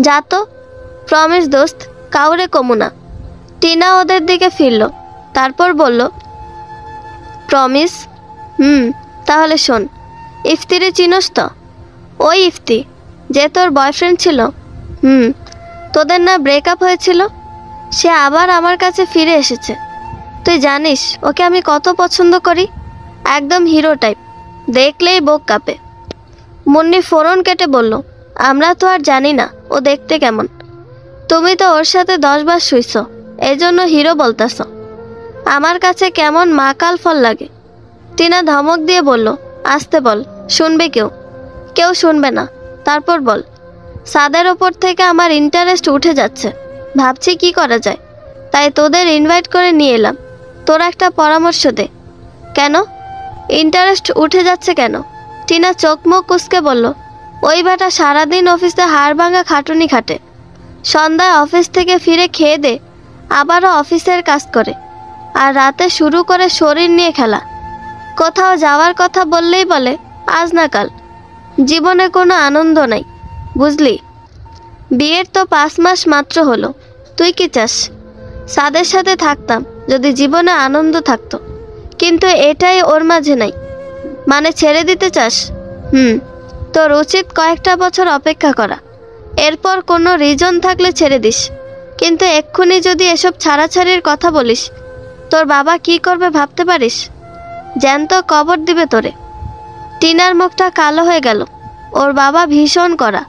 যা তো, প্রমিস দোস্ত, কাউরে কমু না। টিনা ওদের দিকে ফিরল, তারপর বলল, প্রমিস? তাহলে শোন। ইফতিরে চিনস তো? ওই ইফতি যে তোর বয়ফ্রেন্ড ছিল। তোদের না ব্রেকআপ হয়েছিল? সে আবার আমার কাছে ফিরে এসেছে। তুই জানিস ওকে আমি কত পছন্দ করি? একদম হিরো টাইপ, দেখলেই বুক কাঁপে। মুন্নি ফোরন কেটে বলল, আমরা তো আর জানি না ও দেখতে কেমন। তুমি তো ওর সাথে 10 বার শুইছ, এই জন্য হিরো বলতাছ। আমার কাছে কেমন মাকাল ফল লাগে। টিনা ধমক দিয়ে বলল, আসতে বল, শুনবে কেউ? কেউ শুনবে না। তারপর বল। সাদের ওপর থেকে আমার ইন্টারেস্ট উঠে যাচ্ছে, ভাবছি কি করা যায়, তাই তোদের ইনভাইট করে নিয়ে এলাম। তোর একটা পরামর্শ দে। কেন ইন্টারেস্ট উঠে যাচ্ছে কেন? টিনা চোখ মুখ কুঁচকে বলল, ওই বেটা সারাদিন অফিসে হাড় ভাঙা খাটুনি খাটে, সন্ধ্যায় অফিস থেকে ফিরে খেয়ে দে আবারও অফিসের কাজ করে, আর রাতে শুরু করে শরীর নিয়ে খেলা। কোথাও যাওয়ার কথা বললেই বলে আজ না কাল। জীবনে কোনো আনন্দ নাই, বুঝলি? বিয়ের তো 5 মাস মাত্র হলো। তুই কি চাস? সাদের সাথে থাকতাম যদি জীবনে আনন্দ থাকতো, কিন্তু এটাই ওর মাঝে নাই। মানে ছেড়ে দিতে চাস? তোর উচিত কয়েকটা বছর অপেক্ষা করা, এরপর কোনো রিজন থাকলে ছেড়ে দিস। কিন্তু এক্ষুনি যদি এসব ছাড়াছাড়ির কথা বলিস, তোর বাবা কি করবে ভাবতে পারিস? জ্যান্ত কবর দিবে তোরে। টিনার মুখটা কালো হয়ে গেল। ওর বাবা ভীষণ কড়া।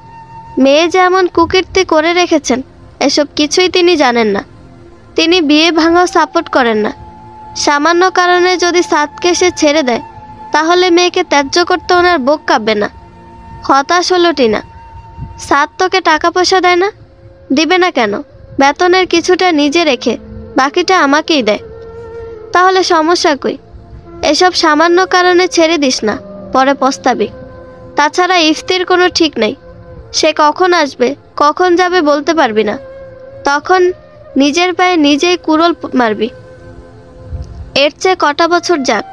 মেয়ে যেমন কুকীর্তি করে রেখেছেন, এসব কিছুই তিনি জানেন না। তিনি বিয়ে ভাঙাও সাপোর্ট করেন না। সামান্য কারণে যদি সাদকে সে ছেড়ে দেয়, তাহলে মেয়েকে ত্যায্য করতে ওনার বুক কাঁপবে না। হতাশ হলো টিনা। সাদ তোকে টাকা পয়সা দেয় না? দিবে না কেন? বেতনের কিছুটা নিজে রেখে বাকিটা আমাকেই দেয়। তাহলে সমস্যা কই? এসব সামান্য কারণে ছেড়ে দিস না, পরে পস্তাবি। তাছাড়া ইফতির কোনো ঠিক নেই, সে কখন আসবে কখন যাবে বলতে পারবি না। তখন নিজের পায়ে নিজেই কুড়োল মারবি। এর চেয়ে কটা বছর যাক।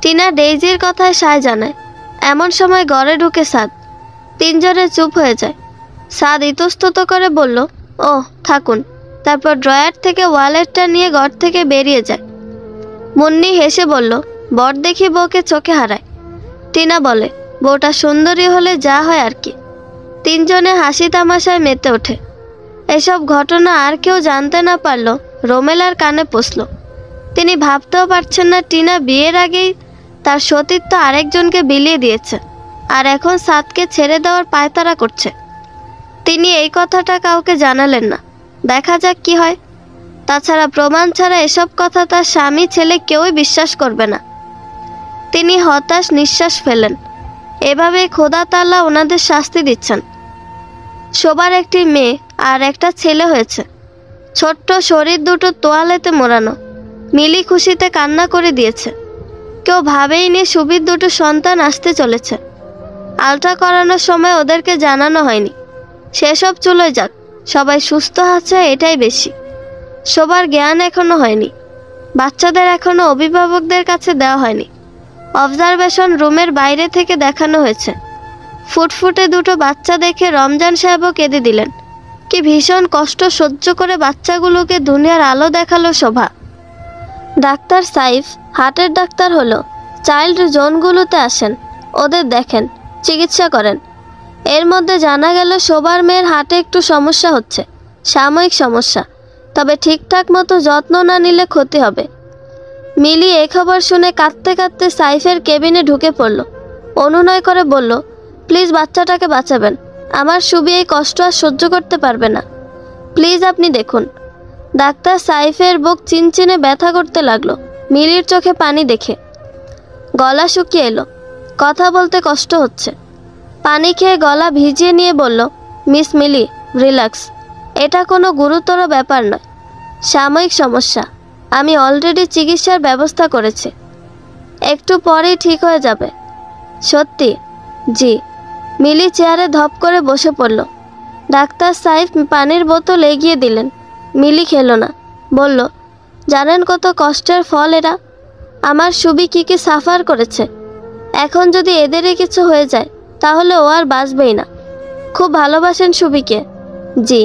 টিনা ডেইজির কথায় সায় জানায়। এমন সময় ঘরে ঢুকে সাদ। 3 জনে চুপ হয়ে যায়। সাদ ইতস্তত করে বলল, ও থাকুন। তারপর ড্রয়ার থেকে ওয়ালেটটা নিয়ে ঘর থেকে বেরিয়ে যায়। মুন্নি হেসে বলল, বর দেখি বউকে চোখে হারায়। টিনা বলে, বউটা সুন্দরী হলে যা হয় আর কি। 3 জনে হাসি তামাশায় মেতে ওঠে। এসব ঘটনা আর কেউ জানতে না পারলো রোমেলার কানে পৌঁছল। তিনি ভাবতেও পারছেন না টিনা বিয়ের আগেই তার সতীত্ব আরেকজনকে বিলিয়ে দিয়েছে, আর এখন সাদকে ছেড়ে দেওয়ার পায়তারা করছে। তিনি এই কথাটা কাউকে জানালেন না। দেখা যাক কি হয়। তাছাড়া প্রমাণ ছাড়া এসব কথা তার স্বামী ছেলে কেউই বিশ্বাস করবে না। তিনি হতাশ নিঃশ্বাস ফেলেন। এভাবে খোদা তাআলা ওনাদের শাস্তি দিচ্ছেন। সবার একটি মেয়ে আর একটা ছেলে হয়েছে। ছোট্ট শরীর দুটো তোয়ালেতে মোড়ানো। মিলি খুশিতে কান্না করে দিয়েছে। কেউ ভাবেইনি সুবির দুটো সন্তান আসতে চলেছে। আলট্রা করানোর সময় ওদেরকে জানানো হয়নি। সেসব চলে যাক, সবাই সুস্থ আছে এটাই বেশি। সবার জ্ঞান এখনো হয়নি। বাচ্চাদের এখনো অভিভাবকদের কাছে দেওয়া হয়নি। অবজারভেশন রুমের বাইরে থেকে দেখানো হয়েছে। ফুটফুটে দুটো বাচ্চা দেখে রমজান সাহেবও কেঁদে দিলেন। কি ভীষণ কষ্ট সহ্য করে বাচ্চাগুলোকে দুনিয়ার আলো দেখালো শোভা। ডাক্তার সাইফ হার্টের ডাক্তার হলো, চাইল্ড জোনগুলোতে আসেন, ওদের দেখেন, চিকিৎসা করেন। এর মধ্যে জানা গেল শোভার মেয়ের হার্টে একটু সমস্যা হচ্ছে, সাময়িক সমস্যা, তবে ঠিকঠাক মতো যত্ন না নিলে ক্ষতি হবে। মিলি এই খবর শুনে কাঁদতে কাঁদতে সাইফের কেবিনে ঢুকে পড়ল। অনুনয় করে বলল, প্লিজ বাচ্চাটাকে বাঁচাবেন, আমার সুবি এই কষ্ট আর সহ্য করতে পারবে না, প্লিজ আপনি দেখুন। ডাক্তার সাইফের বুক চিনচিনে ব্যথা করতে লাগলো মিলির চোখে পানি দেখে। গলা শুকিয়ে এলো, কথা বলতে কষ্ট হচ্ছে। পানি খেয়ে গলা ভিজিয়ে নিয়ে বলল, মিস মিলি, রিল্যাক্স, এটা কোনো গুরুতর ব্যাপার নয়, সাময়িক সমস্যা, আমি অলরেডি চিকিৎসার ব্যবস্থা করেছি, একটু পরেই ঠিক হয়ে যাবে। সত্যি? জি। মিলি চেয়ারে ধপ করে বসে পড়ল। ডাক্তার সাইফ পানির বোতল এগিয়ে দিলেন। মিলি খেলো না, বলল, জানেন কত কষ্টের ফল এরা? আমার সুবি কি সাফার করেছে, এখন যদি এদেরই কিছু হয়ে যায় তাহলে ও আর বাঁচবেই না। খুব ভালোবাসেন সুবিকে? জি,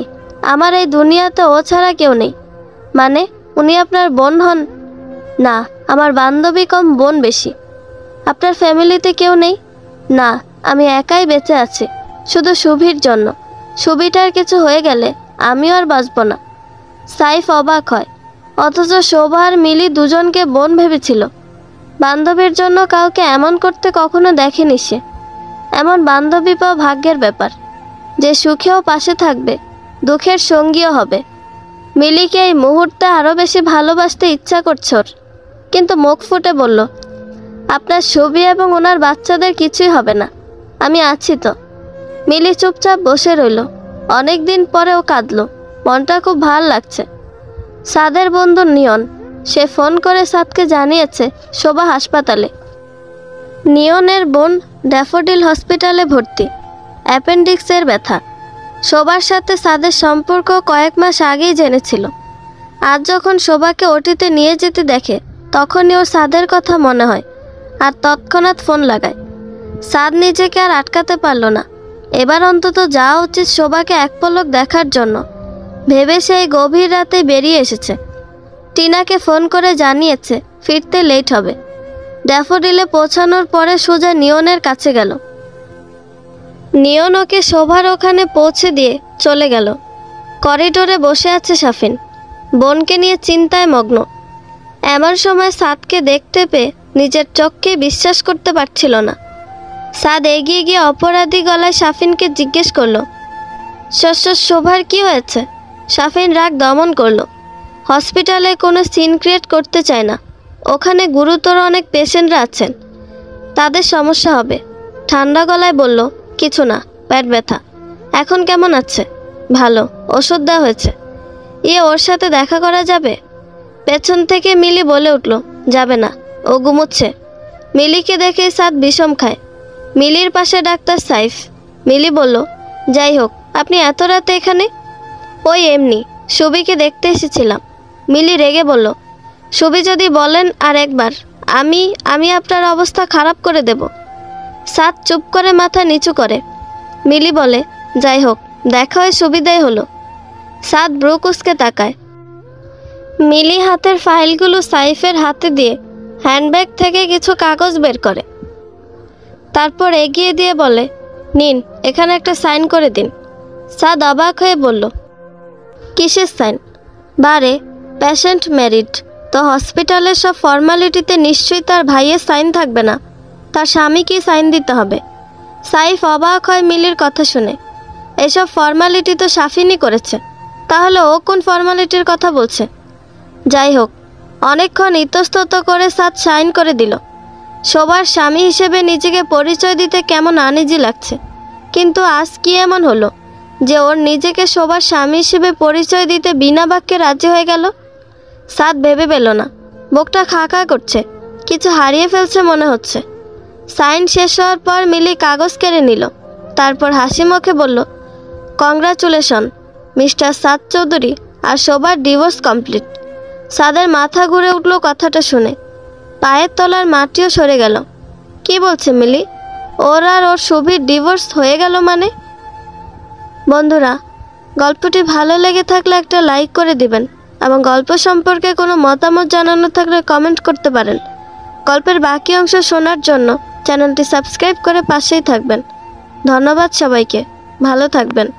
আমার এই দুনিয়াতে ও ছাড়া কেউ নেই। মানে উনি আপনার বোন হন? না, আমার বান্ধবী কম, বোন বেশি। আপনার ফ্যামিলিতে কেউ নেই? না, আমি একাই বেঁচে আছি, শুধু সুবির জন্য। সুবিটার কিছু হয়ে গেলে আমিও আর বাঁচব না। সাইফ অবাক হয়, অথচ শোভা আর মিলি দুজনকে বোন ভেবেছিল। বান্ধবীর জন্য কাউকে এমন করতে কখনো দেখেনি সে। এমন বান্ধবী পাওয়া ভাগ্যের ব্যাপার, যে সুখেও পাশে থাকবে, দুঃখের সঙ্গীও হবে। মিলিকে এই মুহূর্তে আরও বেশি ভালোবাসতে ইচ্ছা করছে ওর, কিন্তু মুখ ফুটে বলল, আপনার ছবি এবং ওনার বাচ্চাদের কিছুই হবে না, আমি আছি তো। মিলি চুপচাপ বসে রইল। অনেক দিন পরেও কাঁদলো, মনটা খুব ভাল লাগছে। সাদের বন্ধু নিয়ন, সে ফোন করে সাদকে জানিয়েছে শোভা হাসপাতালে। নিয়নের বোন ড্যাফোডিল হসপিটালে ভর্তি, অ্যাপেন্ডিক্সের ব্যথা। শোভার সাথে সাদের সম্পর্ক কয়েক মাস আগেই জেনেছিল। আজ যখন শোভাকে ওটিতে নিয়ে যেতে দেখে তখনই ওর সাদের কথা মনে হয়, আর তৎক্ষণাৎ ফোন লাগায়। সাদ নিজেকে আর আটকাতে পারল না। এবার অন্তত যাওয়া উচিত শোভাকে এক পলক দেখার জন্য ভেবে সেই গভীর রাতে বেরিয়ে এসেছে। টিনাকে ফোন করে জানিয়েছে ফিরতে লেট হবে। ড্যাফোডিলে পৌঁছানোর পরে সোজা নিয়নের কাছে গেল। নিয়ন ওকে শোভার ওখানে পৌঁছে দিয়ে চলে গেল। করিডোরে বসে আছে সাফিন, বোনকে নিয়ে চিন্তায় মগ্ন। এমন সময় সাদকে দেখতে পেয়ে নিজের চোখকে বিশ্বাস করতে পারছিল না। সাদ এগিয়ে গিয়ে অপরাধী গলায় সাফিনকে জিজ্ঞেস করলো, শোভার কি হয়েছে? সাফিন রাগ দমন করলো। হসপিটালে কোনো সিন ক্রিয়েট করতে চায় না, ওখানে গুরুতর অনেক পেশেন্টরা আছেন, তাদের সমস্যা হবে। ঠান্ডা গলায় বলল, কিছু না, পেট ব্যথা। এখন কেমন আছে? ভালো, ওষুধ দেওয়া হয়েছে। ওর সাথে দেখা করা যাবে? পেছন থেকে মিলি বলে উঠল, যাবে না, ও ঘুমোচ্ছে। মিলিকে দেখে সাদ বিষম খায়। মিলির পাশে ডাক্তার সাইফ। মিলি বলল, যাই হোক, আপনি এত রাতে এখানে? ওই এমনি, সুবিকে দেখতে এসেছিলাম। মিলি রেগে বলল, সুবি যদি বলেন আর একবার, আমি আপনার অবস্থা খারাপ করে দেব। সাদ চুপ করে মাথা নিচু করে। মিলি বলে, যাই হোক, দেখা হয় সুবিধাই হলো। সাদ ব্রু কুঁচকে তাকায়। মিলি হাতের ফাইলগুলো সাইফের হাতে দিয়ে হ্যান্ডব্যাগ থেকে কিছু কাগজ বের করে, তারপর এগিয়ে দিয়ে বলে, নিন, এখানে একটা সাইন করে দিন। সাদ অবাক হয়ে বলল, কিসের সাইন? বারে, পেশেন্ট ম্যারিড, তো হসপিটালের সব ফর্মালিটিতে নিশ্চয়ই তার ভাইয়ের সাইন থাকবে না, তার স্বামীকেই সাইন দিতে হবে। সাইফ অবাক হয় মিলির কথা শুনে। এসব ফর্মালিটি তো সাফিনই করেছে, তাহলে ও কোন ফর্মালিটির কথা বলছে? যাই হোক, অনেকক্ষণ ইতস্তত করে সাদ সাইন করে দিল। শোভার স্বামী হিসেবে নিজেকে পরিচয় দিতে কেমন আনইজি লাগছে, কিন্তু আজ কি এমন হলো যে ওর নিজেকে শোভার স্বামী হিসেবে পরিচয় দিতে বিনা বাক্যে রাজি হয়ে গেল? সাদ ভেবে পেল না, বুকটা খা খা করছে, কিছু হারিয়ে ফেলছে মনে হচ্ছে। সাইন শেষ হওয়ার পর মিলি কাগজ কেড়ে নিল, তারপর হাসি মুখে বলল, কংগ্রাচুলেশন মিস্টার সাদ চৌধুরী, আর শোভার ডিভোর্স কমপ্লিট। সাদের মাথা ঘুরে উঠল কথাটা শুনে, পায়ের তলার মাটিও সরে গেল। কি বলছে মিলি? ওর আর ওর শুভির ডিভোর্স হয়ে গেল মানে? বন্ধুরা, গল্পটি ভালো লেগে থাকলে একটা লাইক করে দিবেন এবং গল্প সম্পর্কে কোনো মতামত জানানো থাকলে কমেন্ট করতে পারেন। গল্পের বাকি অংশ শোনার জন্য চ্যানেলটি সাবস্ক্রাইব করে পাশেই থাকবেন। ধন্যবাদ সবাইকে, ভালো থাকবেন।